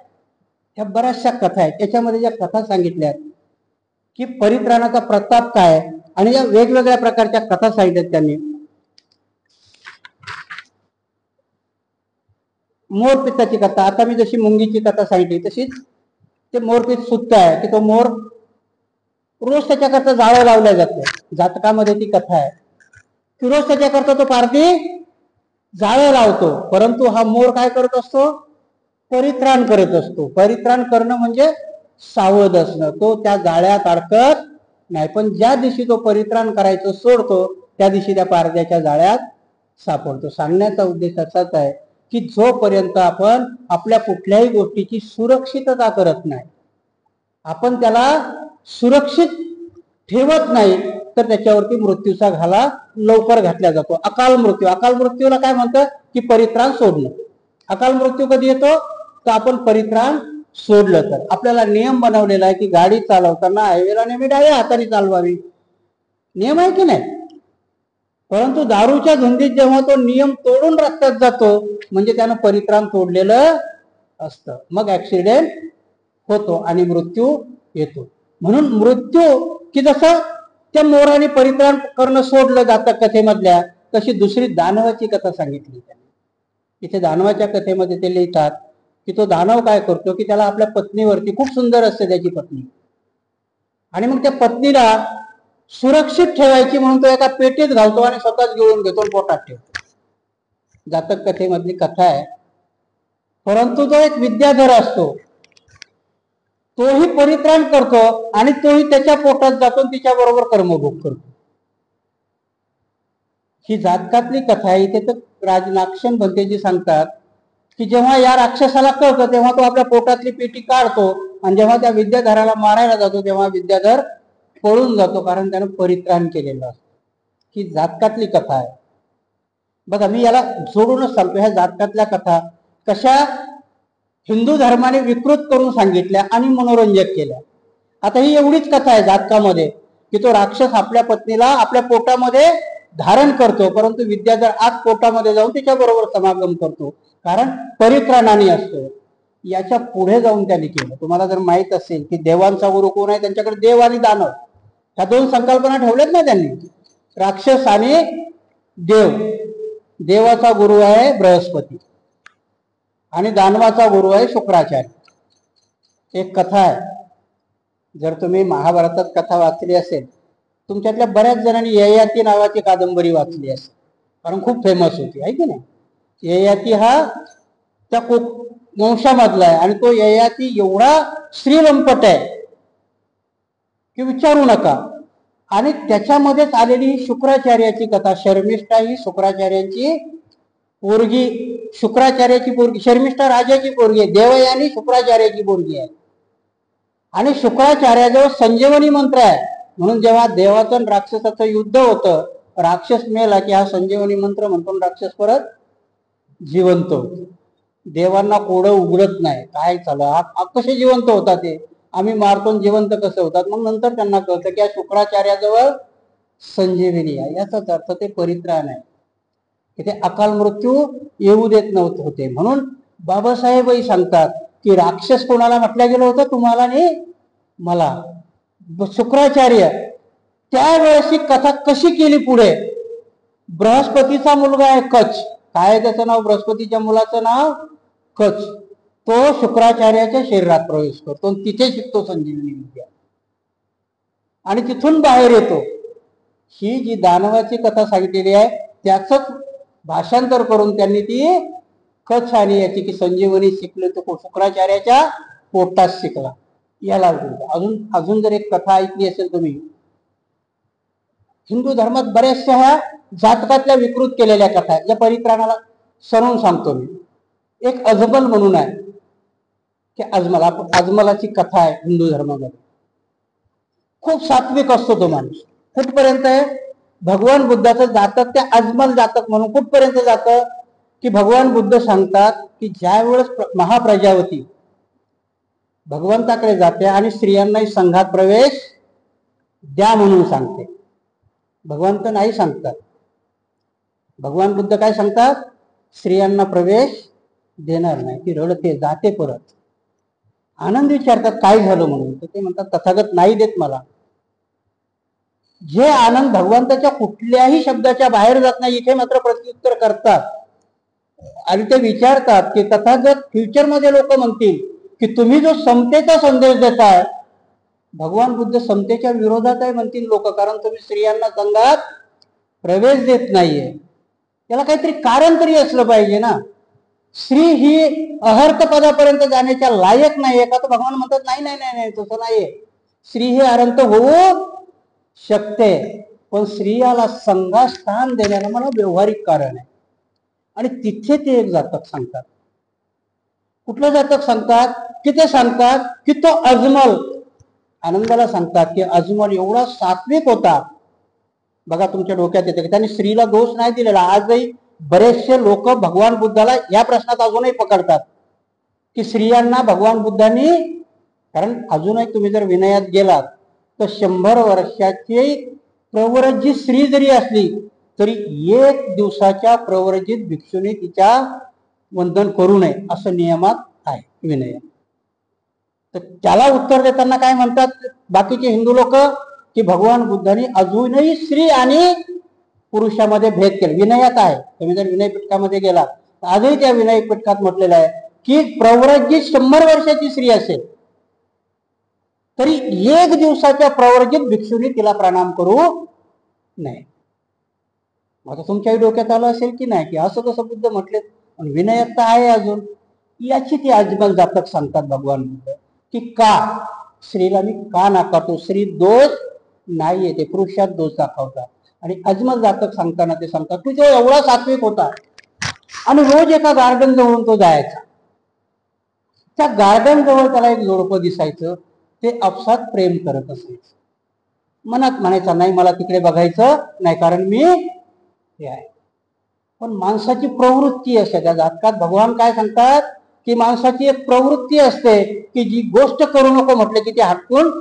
ह्या बऱ्याचशा कथा आहेत, त्याच्यामध्ये ज्या कथा सांगितल्या की परित्राणाचा प्रताप काय आणि या वेगवेगळ्या प्रकारच्या कथा सांगितल्यात त्यांनी. मोरपिताची कथा, आता मी जशी मुंगीची कथा सांगितली तशीच ते मोरपीत सुत्त आहे की तो मोर रोज त्याच्याकरता जाळं लावल्या जातं. जातकामध्ये ती कथा आहे की रोज त्याच्याकरता तो पारधी जाळं लावतो, परंतु हा मोर काय करत असतो? परित्राण करत असतो. परित्राण करणं म्हणजे सावध असणं. तो त्या जाळ्यात अडकत नाही, पण ज्या दिवशी तो परित्राण करायचं सोडतो त्या दिवशी त्या पारध्याच्या जाळ्यात सापडतो. सांगण्याचा उद्देश असाच आहे की जोपर्यंत आपण आपल्या कुठल्याही गोष्टीची सुरक्षितता करत नाही, आपण त्याला सुरक्षित ठेवत नाही, तर त्याच्यावरती मृत्यूचा घाला लवकर घातला जातो. अकाल मृत्यू, अकाल मृत्यूला काय म्हणतात की परित्राण सोडणं. अकाल मृत्यू कधी येतो? तर आपण परित्राण सोडलं तर. आपल्याला नियम बनवलेला आहे की गाडी चालवताना हायवेला नेहमी डाव्या हाताने चालवावी, नियम आहे की नाही. परंतु दारूच्या धुंदीत जेव्हा तो नियम तोडून रस्त्यात जातो म्हणजे त्यानं परित्राण तोडलेलं असतं, मग ऍक्सिडेंट होतो आणि मृत्यू येतो. म्हणून मृत्यू की जसं त्या मोराने परित्राण करणं सोडलं जातं कथेमधल्या, तशी दुसरी दानवाची कथा सांगितली त्यांनी. इथे दानवाच्या कथेमध्ये ते लिहितात की तो दानव काय करतो की त्याला आपल्या पत्नीवरती, खूप सुंदर असते त्याची पत्नी, आणि मग त्या पत्नीला सुरक्षित ठेवायची म्हणून तो एका पेटीत घालतो आणि स्वतःच गिळून घेतो आणि पोटात ठेवतो. जातक कथेमधली कथा आहे. परंतु तो एक विद्याधर असतो, तोही परित्राण करतो आणि तोही त्याच्या पोटात जातो, तिच्या बरोबर कर्मभोग करतो. ही जातकातली कथा आहे. इथे तर राजनाक्षण भंतेजी सांगतात की जेव्हा या राक्षसाला कळतं तेव्हा तो आपल्या पोटातली पेटी काढतो, आणि जेव्हा त्या विद्याधराला मारायला जातो तेव्हा विद्याधर पळून जातो, कारण त्यानं परित्राण केलेलं असतं. ही जातकातली कथा आहे. बघा, मी याला जोडूनच सांगतो, ह्या जातकातल्या कथा कशा हिंदू धर्माने विकृत करून सांगितल्या आणि मनोरंजक केल्या. आता ही एवढीच कथा आहे जातकामध्ये की तो राक्षस आपल्या पत्नीला आपल्या पोटामध्ये धारण करतो, परंतु विद्याधर आत पोटामध्ये जाऊन तिच्या बरोबर समागम करतो, कारण परित्राणाने असतो. याच्या पुढे जाऊन त्यांनी केलं. तुम्हाला जर माहित असेल की देवांचा गुरु कोण आहे, त्यांच्याकडे देव आणि दानव ह्या दोन संकल्पना ठेवल्यात ना त्यांनी, राक्षस आणि देव. देवाचा गुरु आहे बृहस्पती आणि दानवाचा गुरु आहे शुक्राचार्य. एक कथा आहे, जर तुम्ही महाभारतात कथा वाचली असेल, तुमच्यातल्या बऱ्याच जणांनी ययाती नावाची कादंबरी वाचली असेल, कारण खूप फेमस होती, आहे की नाही. ययाती हा त्या वंशामधला आहे आणि तो ययाती एवढा श्रीलंपट आहे की विचारू नका. आणि त्याच्यामध्येच आलेली ही शुक्राचार्याची कथा. शर्मिष्ठा ही शुक्राचार्याची पोरगी, शुक्राचार्याची पोरगी, शर्मिष्ठा राजाची पोरगी आहे, देवयानी शुक्राचार्याची पोरगी आहे. आणि शुक्राचार्याजवळ संजीवनी मंत्र आहे, म्हणून जेव्हा देवाचं आणि राक्षसाचं युद्ध होतं, राक्षस मेला की हा संजीवनी मंत्र म्हणतो, राक्षस परत जिवंत होतो. देवांना कोडं उघडत नाही, काय चालू कसे जिवंत होतात ते, आम्ही मारतो जिवंत कसे होतात. मग नंतर त्यांना कळतं की या शुक्राचार्याजवळ संजीवनी आहे, याचाच अर्थ ते परित्राण आहे, की ते अकाल मृत्यू येऊ देत नव्हते होते. म्हणून बाबासाहेबही सांगतात की राक्षस कोणाला म्हटलं गेलं होतं, तुम्हाला नाही मला, शुक्राचार्य. त्यावेळेस ही कथा कशी केली पुढे. बृहस्पतीचा मुलगा आहे कच, काय त्याचं नाव, बृहस्पतीच्या मुलाचं नाव कच. तो शुक्राचार्याच्या शरीरात प्रवेश करतो, तिथे शिकतो संजीवनी विद्या आणि तिथून बाहेर येतो. ही जी दानवाची कथा सांगितलेली आहे त्याच भाषांतर करून त्यांनी ती कच आणि याची की संजीवनी शिकले तो शुक्राचार्याच्या पोटात शिकला. याला अजून जर एक कथा ऐकली असेल तुम्ही, हिंदू धर्मात बऱ्याचशा ह्या जातकातल्या विकृत केलेल्या कथा आहेत, ज्या परित्राणाला सरून सांगतो मी. एक अजमल म्हणून आहे की अजमलाची कथा आहे हिंदू धर्मामध्ये. खूप सात्विक असतो तो माणूस. कुठपर्यंत आहे, भगवान बुद्धाचं जातक, त्या अजमल जातक म्हणून कुठपर्यंत जातं की भगवान बुद्ध सांगतात की ज्या वेळेस महाप्रजावती भगवंताकडे जाते आणि स्त्रियांनाही संघात प्रवेश द्या म्हणून सांगते, भगवंत नाही सांगतात. भगवान बुद्ध काय सांगतात, स्त्रियांना प्रवेश देणार नाही. ती रडते, जाते परत. आनंद विचारतात काय झालं म्हणून, तर ते म्हणतात तथागत नाही देत मला. जे आनंद भगवंताच्या कुठल्याही शब्दाच्या बाहेर जात नाही, इथे मात्र प्रत्युत्तर करतात आणि ते विचारतात की तथागत फ्युचर मध्ये लोक म्हणतील की तुम्ही जो समतेचा संदेश देताय, भगवान बुद्ध समतेच्या विरोधात आहे म्हणतील लोक, कारण तुम्ही स्त्रियांना संघात प्रवेश देत नाहीये. त्याला काहीतरी कारण तरी असलं पाहिजे ना. स्त्री ही अहर्त पदापर्यंत जाण्याच्या लायक नाहीये का, तर भगवान म्हणतात नाही नाही नाही नाही तसं नाहीये. स्त्री ही अरंत होऊ शकते, पण स्त्रियाला संघात स्थान देण्याला मला व्यवहारिक कारण आहे. आणि तिथे ते एक जातक सांगतात. कुठलं जातक सांगतात की ते सांगतात की तो अजमल, आनंदाला सांगतात की अजमल एवढा सात्विक होता. बघा तुमच्या डोक्यात येते की त्यांनी स्त्रीला दोष नाही दिलेला. आजही बरेचसे लोक भगवान बुद्धाला या प्रश्नात अजूनही पकडतात की स्त्रियांना भगवान बुद्धांनी, कारण अजूनही तुम्ही जर विनयात गेलात तर 100 वर्षाची प्रव्रजित स्त्री जरी असली तरी 1 दिवसाच्या प्रव्रजित भिक्षूने तिच्या वंदन करू नये असं नियमात आहे विनय. तर त्याला उत्तर देताना काय म्हणतात बाकीचे हिंदू लोक की भगवान बुद्धांनी अजूनही स्त्री आणि पुरुषामध्ये भेद केला. विनयात आहे, तुम्ही जर विनय पिटकामध्ये गेला तर आजही त्या विनय पिटकात म्हटलेलं आहे की प्रव्रजित 100 वर्षाची स्त्री असेल तरी 1 दिवसाच्या प्रव्रजित भिक्षूने तिला प्रणाम करू नये. आता तुमच्याही डोक्यात आलं असेल की नाही की असं कसं बुद्ध म्हटले, पण विनयात तर आहे अजून. याची ती अजमल जातक सांगतात भगवान बुद्ध की का स्त्रीला मी का नाकारतो, स्त्री दोष नाहीये, ते पुरुषात दोष दाखवतात. आणि अजमल जातक सांगताना ते सांगतात की तो एवढा सात्विक होता आणि रोज एका गार्डन जवळून तो जायचा. त्या गार्डन जवळ त्याला एक जोडपं दिसायचं, ते आपसात प्रेम करत असायचं. मनात म्हणायचं नाही मला तिकडे बघायचं नाही कारण मी हे आहे. पण माणसाची प्रवृत्ती असते. त्या जातकात भगवान काय सांगतात की माणसाची एक प्रवृत्ती असते की जी गोष्ट करू नको म्हटले की ती हटकून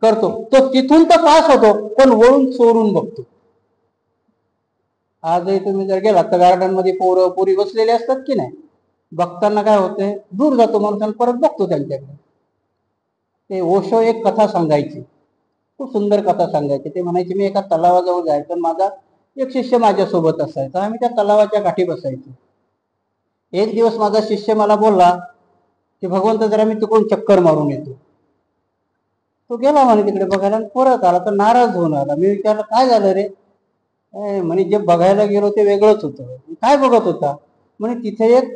करतो. तो तिथून तर पास होतो पण वळून चोरून बघतो. आजही तुम्ही जर गेलात तर गार्डन मध्ये पोरं पोरी बसलेले असतात की नाही, बघताना काय होते, दूर जातो माणूस आणि परत बघतो त्यांच्याकडे. ते ओशो एक कथा सांगायची, खूप सुंदर कथा सांगायची. ते म्हणायचे मी एका तलावाजवळ जायचो, माझा एक शिष्य माझ्यासोबत असायचा, आम्ही त्या तलावाच्या काठी बसायचो. एक दिवस माझा शिष्य मला बोलला की भगवंत जरा मी तिकडून चक्कर मारून येतो. तो गेला म्हणे तिकडे बघायला आणि परत आला तर नाराज होऊन आला. मी विचारलं काय झालं रे? म्हणे जे बघायला गेलो ते वेगळंच होतं. काय बघत होता? म्हणे तिथे एक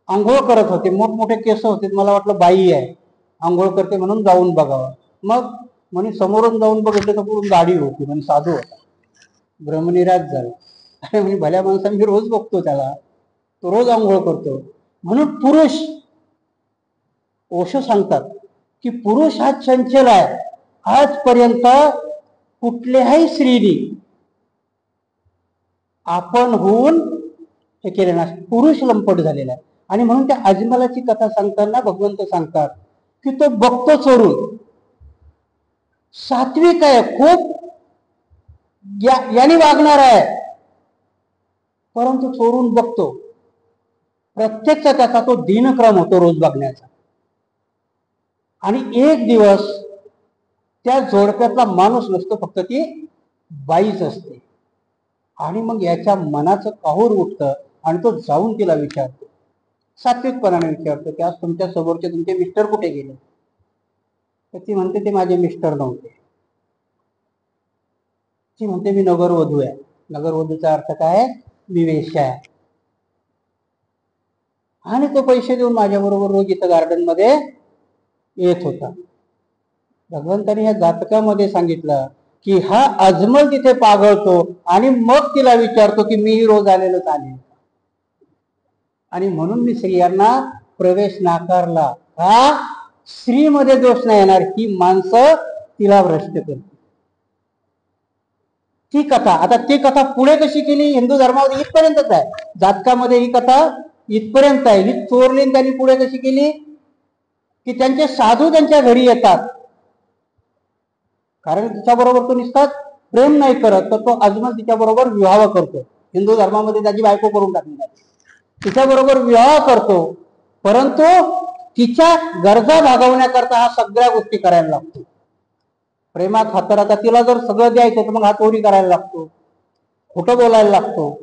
आंघोळ करत होते, मोठमोठे केस होते, मला वाटलं बाई आहे आंघोळ करते म्हणून जाऊन बघावं. मग म्हणे समोरून जाऊन बघितलं तर पूर्ण गाडी होती, म्हणजे साधू होता. ब्रह्मनिराज झाला. अरे म्हणजे भल्या माणसाने मी रोज बघतो त्याला, तो रोज आंघोळ करतो. म्हणून पुरुष, ओशो सांगतात की पुरुष हा चंचल आहे. आजपर्यंत कुठल्याही स्त्रीने आपण होऊन हे केले ना, पुरुष लंपट झालेला आहे. आणि म्हणून त्या अजमलाची कथा सांगताना भगवंत सांगतात की तो बघतो चोरून, सात्विक आहे, खूप याने वागणार आहे, परंतु चोरून बघतो. प्रत्यक्ष त्याचा तो दिनक्रम होतो रोज बघण्याचा. आणि एक दिवस त्या जोडप्यातला माणूस नसतो, फक्त ती बाईच असते. आणि मग याच्या मनाचं काहूर उठतं आणि तो जाऊन तिला विचारतो, सात्विकपणाने विचारतो की आज तुमच्या समोरचे तुमचे मिस्टर कुठे गेले? तर ती म्हणते ते माझे मिस्टर नव्हते. ती म्हणते मी नगरवधू आहे. नगरवधूचा अर्थ काय? मी वेश्या आहे. आणि तो पैसे देऊन माझ्या बरोबर रोज इथं गार्डन मध्ये येत होता. भगवंतानी ह्या जातकामध्ये सांगितलं की हा अजमल तिथे पागळतो आणि मग तिला विचारतो की मीही रोज आलेलो चालेल. आणि म्हणून मी स्त्रियांना प्रवेश नाकारला. हा स्त्रीमध्ये दोष नाही येणार, ही माणसं तिला भ्रष्ट करते. ती कथा, आता ती कथा पुढे कशी केली हिंदू धर्मामध्ये इथपर्यंतच आहे. जातकामध्ये ही कथा इथपर्यंत आहे. ही चोरली त्यांनी पुढे कशी केली की त्यांचे साधू त्यांच्या घरी येतात, कारण तिच्याबरोबर तो निसताच प्रेम नाही करत, तर तो अजमल तिच्याबरोबर विवाह करतो. हिंदू धर्मामध्ये त्याची बायको करून टाकली जाते, तिच्याबरोबर विवाह करतो. परंतु तिच्या गरजा भागवण्याकरता हा सगळ्या गोष्टी करायला लागतो. प्रेमात हातर, आता तिला जर सगळं द्यायचं तर मग हा चोरी करायला लागतो, खोटं बोलायला लागतो,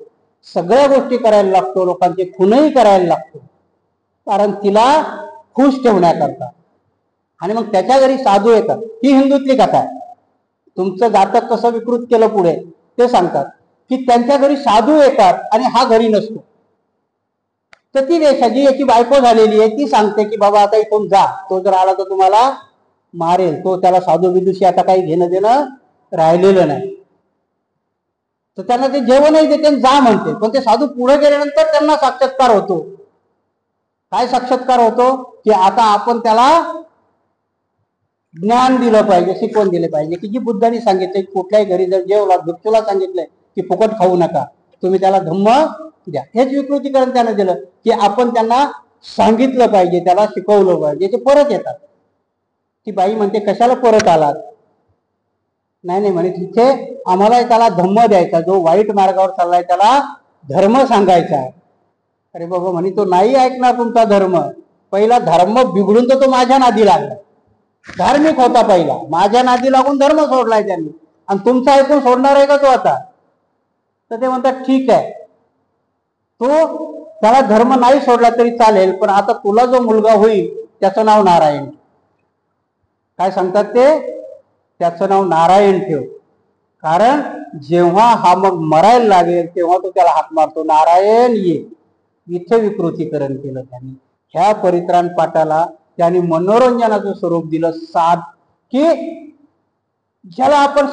सगळ्या गोष्टी करायला लागतो, लोकांचे खूनही करायला लागतो, कारण तिला खुश ठेवण्याकरता. आणि मग त्याच्या घरी साधू येतात. ही हिंदूतली कथा आहे. तुमचं जातक कसं विकृत केलं पुढे ते सांगतात की त्यांच्या घरी साधू येतात आणि हा घरी नसतो. तर ती वेश्या जी याची बायको झालेली आहे ती सांगते की बाबा आता इथून जा, तो जर आला तर तुम्हाला मारेल. तो त्याला साधू विदुषी आता काही घेणं देणं राहिलेलं नाही. तर त्यांना ते जेवणही देते जा म्हणते. पण ते साधू पुढे गेल्यानंतर त्यांना साक्षात्कार होतो. काय साक्षात्कार होतो की आता आपण त्याला ज्ञान दिलं पाहिजे, शिकवण दिले पाहिजे. की जी बुद्धांनी सांगितले कुठल्याही घरी जर जेवला, भिक्षूला सांगितलंय की फुकट खाऊ नका, तुम्ही त्याला धम्म द्या. हेच विकृतीकरण त्यानं दिलं की आपण त्यांना सांगितलं पाहिजे, त्याला शिकवलं पाहिजे. ते परत येतात. ती बाई म्हणते कशाला परत आलात? नाही नाही म्हणे तिथे आम्हाला त्याला धम्म द्यायचा, जो वाईट मार्गावर चाललाय त्याला धर्म सांगायचा आहे. अरे बाबा म्हणे तो नाही ऐकणार तुमचा धर्म. पहिला धर्म बिघडून तर तो माझ्या नादी लागला. धार्मिक होता पहिला, माझ्या नादी लागून धर्म सोडलाय त्यांनी, आणि तुमचं ऐकून सोडणार आहे का तो आता? तर ते म्हणतात ठीक आहे, तो त्याला धर्म नाही सोडला तरी चालेल, पण आता तुला जो मुलगा होईल त्याचं नाव नारायण. काय सांगतात ते? त्याचं नाव नारायण ठेव. कारण जेव्हा हा मग मरायला लागेल तेव्हा तो त्याला हाक मारतो, नारायण ये. इथे विकृतीकरण केलं त्यांनी. ह्या परित्राण पाठाला त्यांनी मनोरंजनाचं स्वरूप दिलं, साध, की ज्याला आपण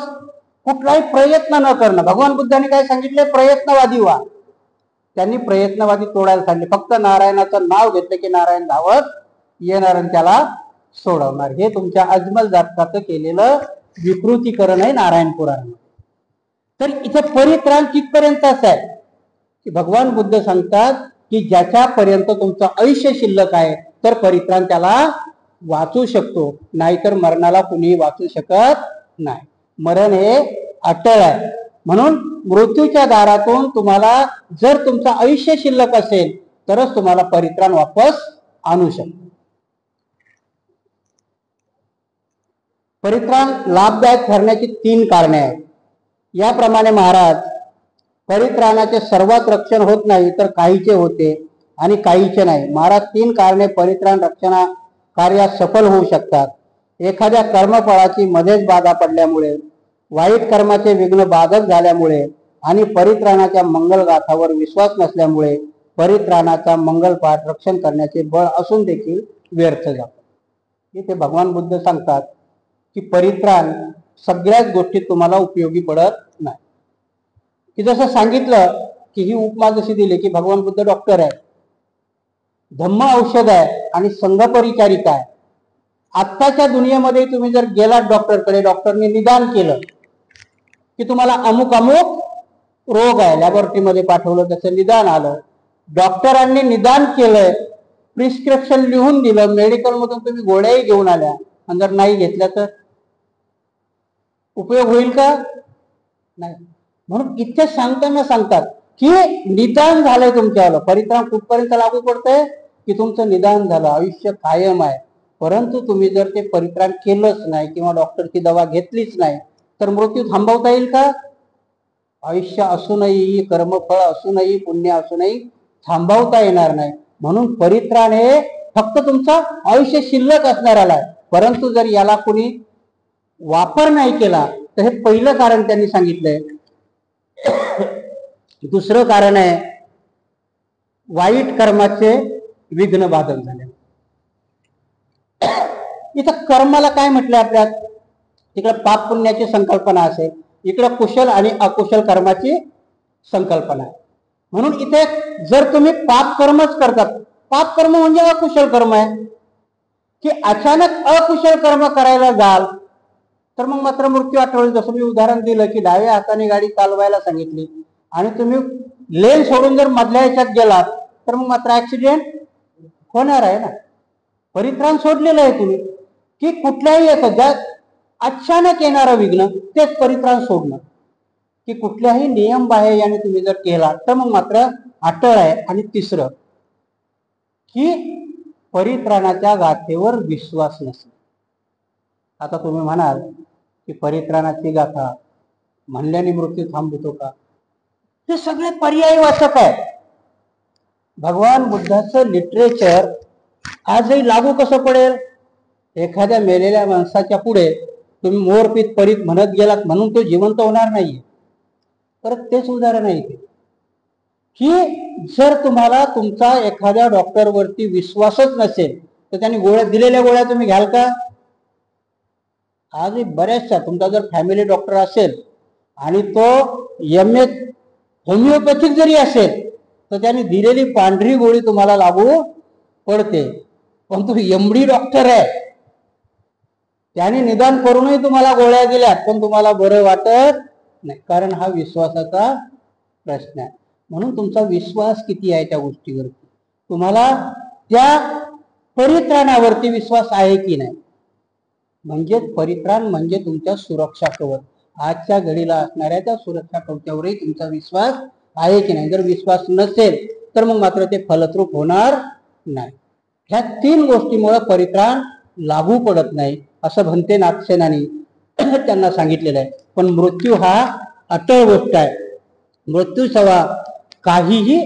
कुठलाही प्रयत्न न करणं. भगवान बुद्धांनी काय सांगितले? प्रयत्नवादी व्हा. त्यांनी प्रयत्नवादी तोडायला सांगितले. फक्त नारायणाचं नाव घेतलं की नारायण धावत येणार आणि त्याला सोडवणार. हे तुमच्या अजमल जातकाचं केलेलं विकृतीकरण आहे नारायण पुराणामध्ये. तर इथे परित्राण कितपर्यंत असं आहे की भगवान बुद्ध सांगतात की ज्याच्यापर्यंत तुमचं आयुष्य शिल्लक आहे तर परित्राण त्याला वाचू शकतो, नाहीतर मरणाला कुणीही वाचू शकत नाही. मरण हे अटळ आहे. म्हणून मृत्यूच्या दारातून तुम्हाला जर तुमचं आयुष्य शिल्लक असेल तरच तुम्हाला परित्राण वापस आणू शकतो. परित्राण लाभदायक ठरण्याची 3 कारणे आहेत. याप्रमाणे महाराज, परित्राणाचे सर्वात रक्षण होत नाही तर काहीचे होते आणि काहीचे नाही. महाराज 3 कारणे परित्राण रक्षणा कार्यात सफल होऊ शकतात. एखाद्या कर्मफळाची मध्येच बाधा पडल्यामुळे, वाईट कर्माचे विघ्न बाधक झाल्यामुळे आणि परित्राणाच्या मंगलगाथावर विश्वास नसल्यामुळे परित्राणाचा मंगलपाठ रक्षण करण्याचे बळ असून देखील व्यर्थ जातो. इथे भगवान बुद्ध सांगतात की परित्राण सगळ्याच गोष्टीत तुम्हाला उपयोगी पडत नाही. की जसं सांगितलं की ही उपमा जशी दिली की भगवान बुद्ध डॉक्टर आहे, धम्म औषध आहे आणि संघपरिचारिका आहे. आत्ताच्या दुनियेमध्ये तुम्ही जर गेलात डॉक्टरकडे, डॉक्टरने निदान केलं की तुम्हाला अमुक अमुक रोग आहे, लॅबोरेटरीमध्ये पाठवलं, त्याचं निदान आलं, डॉक्टरांनी निदान केलंय, प्रिस्क्रिप्शन लिहून दिलं, मेडिकल मधून तुम्ही गोळ्याही घेऊन आल्या, आणि जर नाही घेतल्या तर उपयोग होईल का? नाही. म्हणून इथे सांगताना सांगतात की निदान झालंय तुमच्यावर. परित्राण कुठपर्यंत लागू पडतंय की तुमचं निदान झालं, आयुष्य कायम आहे. परंतु तुम्ही जर ते परित्राण केलंच नाही किंवा डॉक्टरची दवा घेतलीच नाही तर मृत्यू थांबवता येईल का? आयुष्य असूनही, कर्मफळ असूनही, पुण्य असूनही थांबवता येणार नाही. म्हणून परित्राण हे फक्त तुमचं आयुष्य शिल्लक असणाऱ्याला आहे. परंतु जर याला कोणी वापर नाही केला तर हे पहिलं कारण त्यांनी सांगितलंय. दुसरं कारण आहे वाईट कर्माचे विघ्न बाधक झाले. इथं कर्माला काय म्हटलंय आपल्यात? तिकडे पाप पुण्याची संकल्पना असेल, इकडे कुशल आणि अकुशल कर्माची संकल्पना आहे. म्हणून इथे जर तुम्ही पाप कर्मच करतात, पाप कर्म म्हणजे अकुशल कर्म आहे, की अचानक अकुशल कर्म करायला जाल तर मग मात्र मृत्यू आठवल. जसं मी उदाहरण दिलं की डाव्या हाताने गाडी चालवायला सांगितली आणि तुम्ही लेन सोडून जर मधल्या ह्याच्यात गेलात तर मग मात्र ऍक्सिडेंट होणार आहे ना. परित्राण सोडलेलं आहे तुम्ही, की कुठल्याही येतं ज्या अचानक येणारं विघ्न तेच परित्राण सोडणं, की कुठल्याही नियम बाह्य तुम्ही जर केला तर मग मात्र अटळ आहे. आणि तिसरं की परित्राणाच्या गाथेवर विश्वास नसेल. आता तुम्ही म्हणाल की परित्राणाची गाथा म्हणल्याने मृत्यू थांबतो का? ते सगळे पर्यायी वाचक आहे. भगवान बुद्धाचं लिटरेचर आजही लागू कसं पडेल? एखाद्या मेलेल्या माणसाच्या पुढे तुम्ही मोरपीत परीत म्हणत गेलात म्हणून तो जिवंत होणार नाहीये. परत तेच उदाहरण आहे की जर तुम्हाला तुमचा एखाद्या डॉक्टरवरती विश्वासच नसेल तर त्यांनी गोळ्या दिलेल्या गोळ्या तुम्ही घ्याल का? आजही बऱ्याचशा, तुमचा जर फॅमिली डॉक्टर असेल आणि तो MA होमिओपॅथिक जरी असेल तर त्यांनी दिलेली पांढरी गोळी तुम्हाला लागू पडते. पण तो MD डॉक्टर आहे, त्याने निदान करूनही तुम्हाला गोळ्या दिल्यात पण तुम्हाला बरं वाटत नाही, कारण हा विश्वासाचा प्रश्न आहे. म्हणून तुमचा विश्वास किती आहे त्या गोष्टीवरती, तुम्हाला त्या परित्राणावरती विश्वास आहे की नाही. म्हणजे परित्राण म्हणजे तुमच्या सुरक्षा कवच. आजच्या घडीला असणाऱ्या त्या सुरक्षा कवचावरही तुमचा विश्वास आहे की नाही. जर विश्वास नसेल तर मग मात्र ते फलद्रूप होणार नाही. ह्या 3 गोष्टीमुळे परित्राण लागू पडत नाही. असं भंते नागसेनानी त्यांना सांगितलेलं आहे. पण मृत्यू हा अटळ गोष्ट आहे. मृत्यू सवा काहीही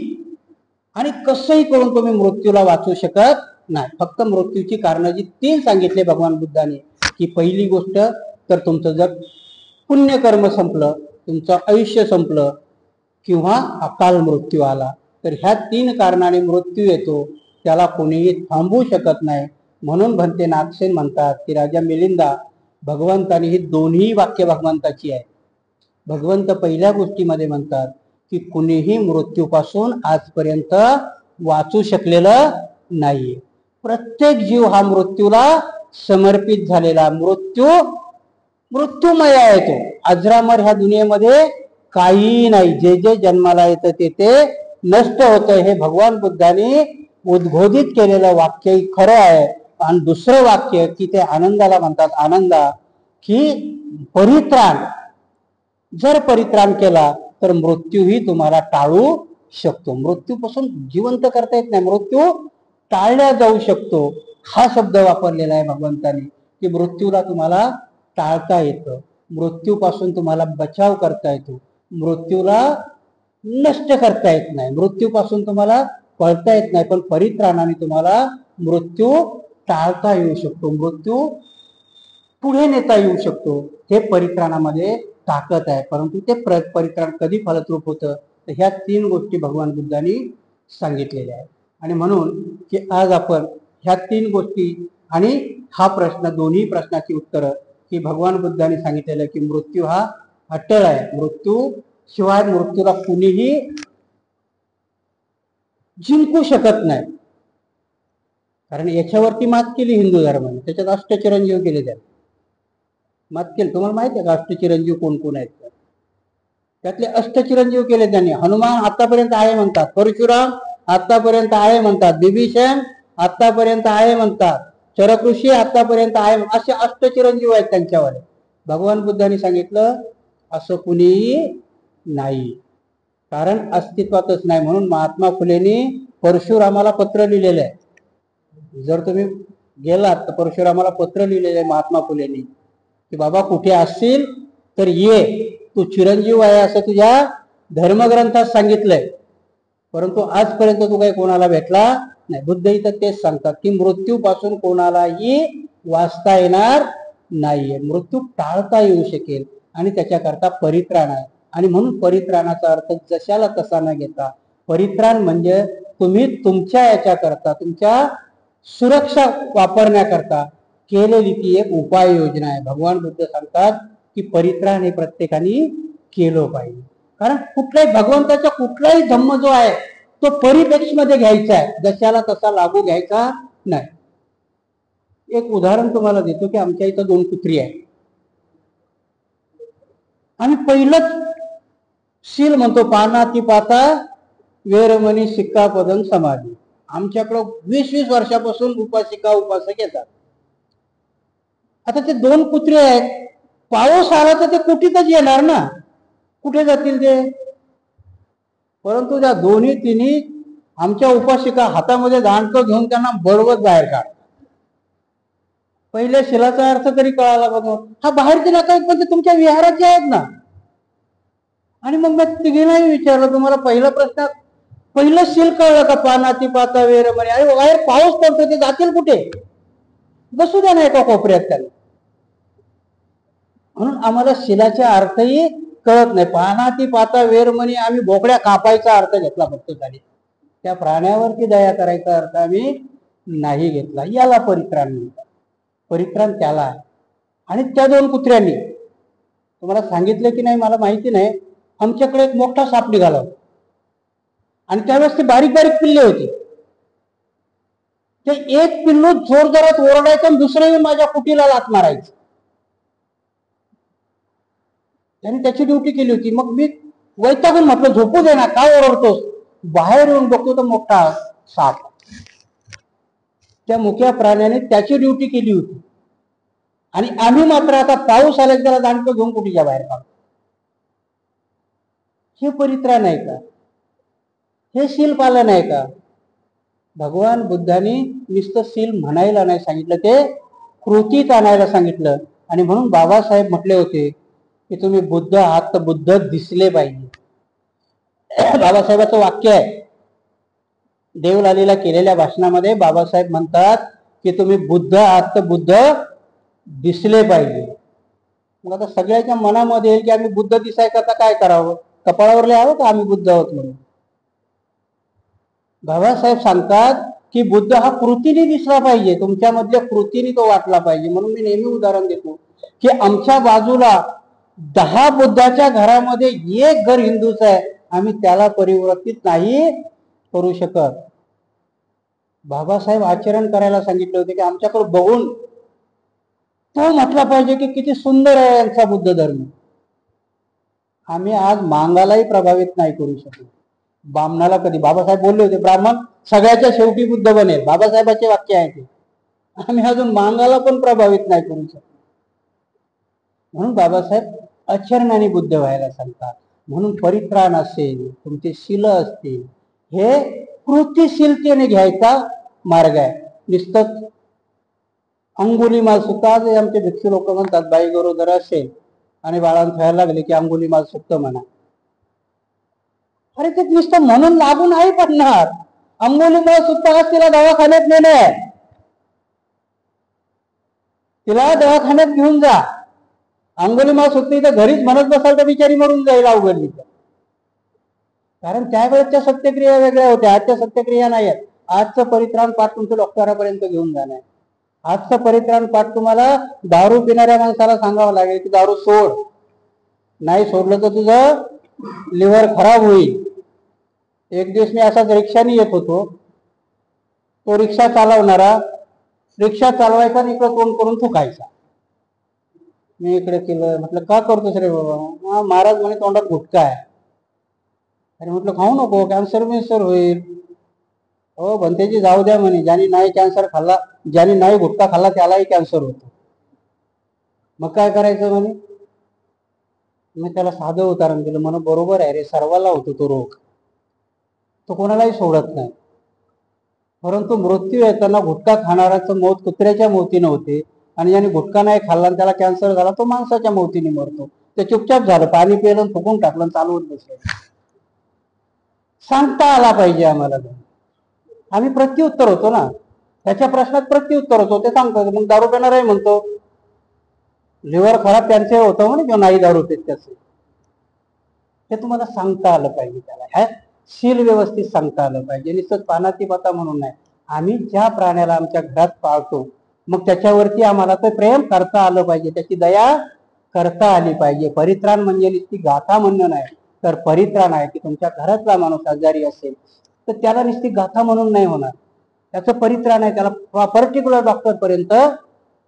आणि कसंही करून तुम्ही मृत्यूला वाचू शकत नाही. फक्त मृत्यूची कारणं जी 3 सांगितले भगवान बुद्धांनी, की पहिली गोष्ट तर तुमचं जर पुण्यकर्म संपलं, तुमचं आयुष्य संपलं किंवा अकाल मृत्यू आला, तर ह्या 3 कारणाने मृत्यू येतो, त्याला कोणीही थांबवू शकत नाही. म्हणून भंते नागसेन म्हणतात की राजा मिलिंदा, भगवंतानी ही दोन्ही वाक्य भगवंताची आहे. भगवंत पहिल्या गोष्टीमध्ये म्हणतात की कुणीही मृत्यूपासून आजपर्यंत वाचू शकलेलं नाहीये. प्रत्येक जीव हा मृत्यूला समर्पित झालेला. मृत्यूमय आहे तो. अजरामर ह्या दुनियेमध्ये काही नाही. जे जे जन्माला येतं ते नष्ट होतं. हे भगवान बुद्धांनी उद्बोधित केलेलं वाक्य खरं आहे. आणि दुसरं वाक्य की ते आनंदाला म्हणतात, आनंदा की परित्राण, जर परित्राण केला तर मृत्यूही तुम्हाला टाळू शकतो. मृत्यूपासून जिवंत करता येत नाही, मृत्यू टाळल्या जाऊ शकतो. हा शब्द वापरलेला आहे भगवंतांनी की मृत्यूला तुम्हाला टाळता येतं, मृत्यूपासून तुम्हाला बचाव करता येतो, मृत्यूला नष्ट करता येत नाही, मृत्यूपासून तुम्हाला पळता येत नाही, पण परित्राणाने तुम्हाला मृत्यू टाळता येऊ शकतो, मृत्यू पुढे नेता येऊ शकतो. हे परित्राणामध्ये ताकद आहे. परंतु ते परित्राण कधी फलद्रूप होतं, तर ह्या 3 गोष्टी भगवान बुद्धांनी सांगितलेल्या आहेत. आणि म्हणून की आज आपण ह्या 3 गोष्टी आणि हा प्रश्न, दोन्ही प्रश्नाची उत्तरं की भगवान बुद्धांनी सांगितलेलं की मृत्यू हा अटळ आहे, मृत्यू शिवाय मृत्यूला कुणीही जिंकू शकत नाही. कारण याच्यावरती मात केली हिंदू धर्माने, त्याच्यात अष्टचिरंजीव केले, त्यात मात केली. तुम्हाला माहिती आहे का अष्टचिरंजीव कोण कोण आहेत? त्यातले अष्टचिरंजीव केले त्यांनी. हनुमान आतापर्यंत आहे म्हणतात, परशुराम आतापर्यंत आहे म्हणतात, बिभीषण आतापर्यंत आहे म्हणतात, चरकृषी आतापर्यंत आहे, असे अष्टचिरंजीव आहेत त्यांच्यावर. भगवान बुद्धांनी सांगितलं असं कुणीही नाही, कारण अस्तित्वातच नाही. म्हणून महात्मा फुलेंनी परशुरामाला पत्र लिहिलेलं आहे. जर तुम्ही गेलात तर परशुरामाला पत्र लिहिलेलं आहे महात्मा फुलेंनी की बाबा कुठे असतील तर ये, तू चिरंजीव आहे असं तुझ्या धर्मग्रंथात सांगितलंय, परंतु आजपर्यंत तू काही कोणाला भेटला नाही. बुद्ध इथं तेच सांगतात की मृत्यूपासून कोणालाही वाचता येणार नाहीये, मृत्यू टाळता येऊ शकेल आणि त्याच्याकरता परित्राण आहे. आणि म्हणून परित्राणाचा अर्थ जशाला तसा न घेता, परित्राण म्हणजे तुम्ही तुमच्या याच्याकरता, तुमच्या सुरक्षा वापरण्याकरता केलेली ती एक उपाययोजना आहे. भगवान बुद्ध सांगतात की परित्राण हे प्रत्येकाने केलं पाहिजे. कारण कुठलाही भगवंताचा कुठलाही धम्म जो आहे तो परिप्रेक्षमध्ये घ्यायचा आहे, जशाला तसा लागू घ्यायचा नाही. एक उदाहरण तुम्हाला देतो की आमच्या इथं 2 कुत्री आहेत. आम्ही पहिलंच शील म्हणतो पानातिपाता वेरमणी सिक्कापदं समाधी. आमच्याकडं 20-20 वर्षापासून उपासिका उपासक येतात. आता ते 2 कुत्रे आहेत, पाऊस आला तर ते कुठेच येणार ना, कुठे जातील ते? परंतु त्या दोन्ही तिन्ही आमच्या उपासिका हातामध्ये दांडकं घेऊन त्यांना बळवत बाहेर काढतात. पहिल्या शिलाचा अर्थ तरी कळाला बघ, हा बाहेर दिला काय, पण ते तुमच्या विहाराचे आहेत ना. आणि मग मी तिघींनाही विचारलं, तुम्हाला पहिला प्रश्न, पहिलं शील कळलं का पानाती पाता वेरमणी? अरे बाहेर पाऊस पडतो, ते जातील कुठे? बसू द्या ना एका कोपऱ्यात त्यांना. म्हणून आम्हाला शिलाचा अर्थही कळत नाही. पानाती पाता वेरमणी आम्ही बोकड्या कापायचा अर्थ घेतला फक्त खाली, त्या प्राण्यावरती दया करायचा अर्थ आम्ही नाही घेतला. याला परित्राण म्हणतात. परित्राण त्याला आहे. आणि त्या 2 कुत्र्यांनी तुम्हाला सांगितलं की नाही मला माहिती नाही, आमच्याकडे एक मोठा साप निघाला होता आणि त्यावेळेस ते बारीक बारीक पिल्ले होते. ते एक पिल्लू जोरजोरात ओरडायचं आणि दुसरं माझ्या कुटीला लात मारायचं. त्याने त्याची ड्युटी केली होती. मग मी वैतागून म्हटलं झोपू दे ना, का ओरडतोस? बाहेर येऊन बघतो तर मोठा साप. त्या मुक्या प्राण्याने त्याची ड्युटी केली होती आणि आम्ही मात्र आता पाऊस आला त्याला दांडकं घेऊन कुठेच्या बाहेर काढतो. हे परित्राण आहे का? हे शील पालन आहे का? भगवान बुद्धांनी नुसतं शील म्हणायला नाही सांगितलं, ते कृतीत आणायला सांगितलं. आणि म्हणून बाबासाहेब म्हटले होते की तुम्ही बुद्ध आहात तर बुद्ध दिसले पाहिजे. बाबासाहेबाचं वाक्य आहे, देवलालीला केलेल्या भाषणामध्ये बाबासाहेब म्हणतात की तुम्ही बुद्ध आहात तर बुद्ध दिसले पाहिजे. मग आता सगळ्याच्या मनामध्ये येईल की आम्ही बुद्ध दिसायकरता काय करावं, कपाळावर लिहावं का आम्ही बुद्ध आहोत म्हणून. बाबासाहेब सांगतात की बुद्ध हा कृतीने दिसला पाहिजे, तुमच्यामधल्या कृतीने तो वाटला पाहिजे. म्हणून मी नेहमी उदाहरण देतो की आमच्या बाजूला 10 बुद्धाच्या घरामध्ये एक घर हिंदूच आहे, आम्ही त्याला परिवर्तित नाही करू शकत. बाबासाहेब आचरण करायला सांगितले होते की आमच्याकडे बघून तो म्हटला पाहिजे की किती सुंदर आहे यांचा बुद्ध धर्म. आम्ही आज मांगालाही प्रभावित नाही करू शकलो. ब्राह्मणाला कधी, बाबासाहेब बोलले होते ब्राह्मण सगळ्याच्या शेवटी बुद्ध बनेल, बाबासाहेबांचे वाक्य आहे ते. आम्ही अजून मांगाला पण प्रभावित नाही करू शकलो. म्हणून बाबासाहेब आचरणाने बुद्ध व्हायला सांगतात. म्हणून परित्राण असेल, तुमचे शील असतील, हे कृतीशीलतेने घ्यायचा मार्ग आहे. नुसतं अंगुलीमाल सुक्त, आज आमचे भिक्षू लोक म्हणतात बाई गरोदर असेल आणि बाळांत व्हायला लागले की अंगुलीमाल सुक्त म्हणा. अरे ते नुसतं म्हणून लागू नाही पडणार. अंगुलीमाल सुक्त आज तिला दवाखान्यात नेणे, तिला दवाखान्यात घेऊन जा. अंगुलीमाल सुक्त इथं घरीच म्हणत बसाल तर बिचारी मरून जाईल अवघडली. कारण त्यावेळेसच्या सत्यक्रिया वेगळ्या होत्या, आजच्या सत्यक्रिया नाही आहेत. आजचं परित्राण पाठ तुमचं डॉक्टरापर्यंत घेऊन जाणार. आजचं परित्राण पाठ तुम्हाला दारू पिणाऱ्या माणसाला सांगावं लागेल की दारू सोड, नाही सोडलं तर तुझं लिव्हर खराब होईल. एक दिवस मी असाच रिक्षाने येत होतो, तो रिक्षा चालवणारा रिक्षा चालवायचा आणि इकडे तोंड करून थुकायचा. मी इकडे केलं, म्हटलं का करतोस रे बाबा. महाराज म्हणे तोंडात गुटखा आहे. अरे म्हटलं खाऊ नको, कॅन्सर बिन्सर होईल. हो भंतेजी जाऊ द्या म्हणे, ज्याने नाही कॅन्सर खाल्ला, ज्याने नाही गुटखा खाल्ला त्यालाही कॅन्सर होतो. मग काय करायचं म्हणे. मी त्याला साधं उदाहरण दिलं, म्हणून बरोबर आहे रे, सर्वाला होतो तो रोग, तो कोणालाही सोडत नाही. परंतु मृत्यू येताना गुटखा खाणाऱ्याचं मौत कुत्र्याच्या मौतीने होते, आणि ज्याने गुटखा नाही खाल्ला त्याला कॅन्सर झाला तो माणसाच्या मौतीने मरतो. ते चुपचाप झालं, पाणी पिलं, फुकून टाकलं, चालवत बसलं. सांगता आला पाहिजे आम्हाला. आम्ही प्रत्युत्तर होतो ना, त्याच्या प्रश्नात प्रत्युत्तर होतो, ते सांगतो. मग दारू पिणारही म्हणतो लिव्हर खराब त्यांचे होतं म्हणे किंवा नाही दारू पित त्याचे. हे तुम्हाला सांगता आलं पाहिजे. त्याला शील व्यवस्थित सांगता आलं पाहिजे. नुसतं पानाची पाता म्हणून नाही. आम्ही ज्या प्राण्याला आमच्या घरात पाळतो मग त्याच्यावरती आम्हाला ते प्रेम करता आलं पाहिजे, त्याची दया करता आली पाहिजे. परित्राण म्हणजे नुसती गाथा म्हणणं नाही, तर परित्राण आहे की तुमच्या घरातला माणूस आजारी असेल तर त्याला नुसती गाथा म्हणून नाही होणार, त्याचं परित्राण आहे. त्याला पर्टिक्युलर डॉक्टर पर्यंत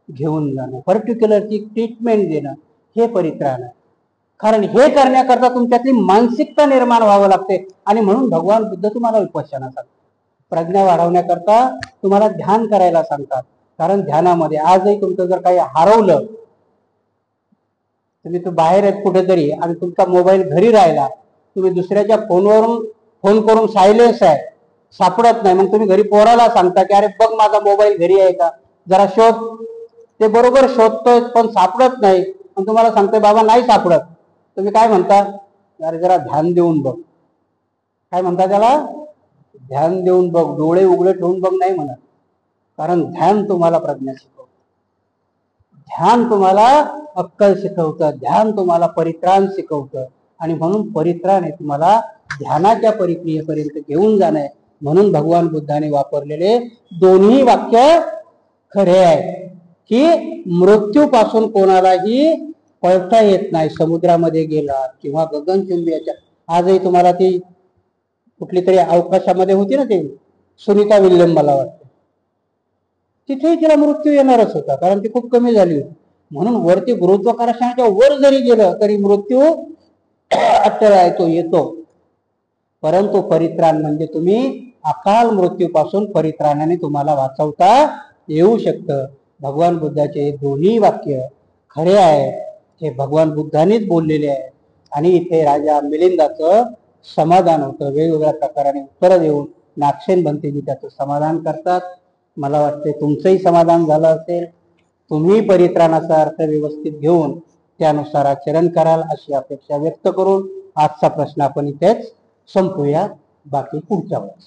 घेऊन जाणं, पर्टिक्युलरची ट्रीटमेंट देणं, हे परित्राण आहे. कारण हे करण्याकरता तुमच्यातली मानसिकता निर्माण व्हावं लागते. आणि म्हणून भगवान बुद्ध तुम्हाला विपश्यना सांगतात, प्रज्ञा वाढवण्याकरता तुम्हाला ध्यान करायला सांगतात. कारण ध्यानामध्ये आजही तुमचं जर काही हरवलं, तुम्ही तो बाहेर आहेत कुठेतरी आणि तुमचा मोबाईल घरी राहिला, तुम्ही दुसऱ्याच्या फोनवरून फोन करून सायलेन्स आहे, सापडत नाही, मग तुम्ही घरी पोराला सांगता की अरे बघ माझा मोबाईल घरी आहे का, जरा शोध. ते बरोबर शोधतोय पण सापडत नाही, पण तुम्हाला सांगतोय बाबा नाही सापडत. तुम्ही काय म्हणता, अरे जरा ध्यान देऊन बघ. काय म्हणता त्याला, ध्यान देऊन बघ, डोळे उघडे ठेवून बघ नाही म्हणत. कारण ध्यान तुम्हाला प्रज्ञा शिकवतं, ध्यान तुम्हाला अक्कल शिकवतं, ध्यान तुम्हाला परित्राण शिकवतं. आणि म्हणून परित्राण हे तुम्हाला ध्यानाच्या परिक्रियेपर्यंत घेऊन जाणं. म्हणून भगवान बुद्धाने वापरलेले दोन्ही वाक्य खरे आहे की मृत्यूपासून कोणालाही पळता येत नाही. समुद्रामध्ये गेला किंवा गगनचुंबीच्या, आजही तुम्हाला ती कुठली तरी अवकाशामध्ये होती ना ती सुनीता विल्यम, मला वाटतं तिथेही तिला मृत्यू येणारच होता, कारण ती खूप कमी झाली होती. म्हणून वरती गुरुत्वाकर्षणाच्या वर जरी गेलं तरी मृत्यू अटळ आहे, तो येतो. परंतु परित्राण म्हणजे तुम्ही अकाल मृत्यूपासून परित्राणाने तुम्हाला वाचवता येऊ शकतं. भगवान बुद्धाचे दोन्ही वाक्य खरे आहे, हे भगवान बुद्धानेच बोललेले आहे. आणि इथे राजा मिलिंदाचं समाधान होतं. वेगवेगळ्या प्रकाराने उत्तरं देऊन नागसेन भंतेजी त्याचं समाधान करतात. मला वाटते तुमचंही समाधान झालं असेल. तुम्ही परित्राणाचा अर्थ व्यवस्थित घेऊन त्यानुसार आचरण कराल अशी अपेक्षा व्यक्त करून आजचा प्रश्न आपण इथेच संपूया. बाकी पुढच्या वेळेस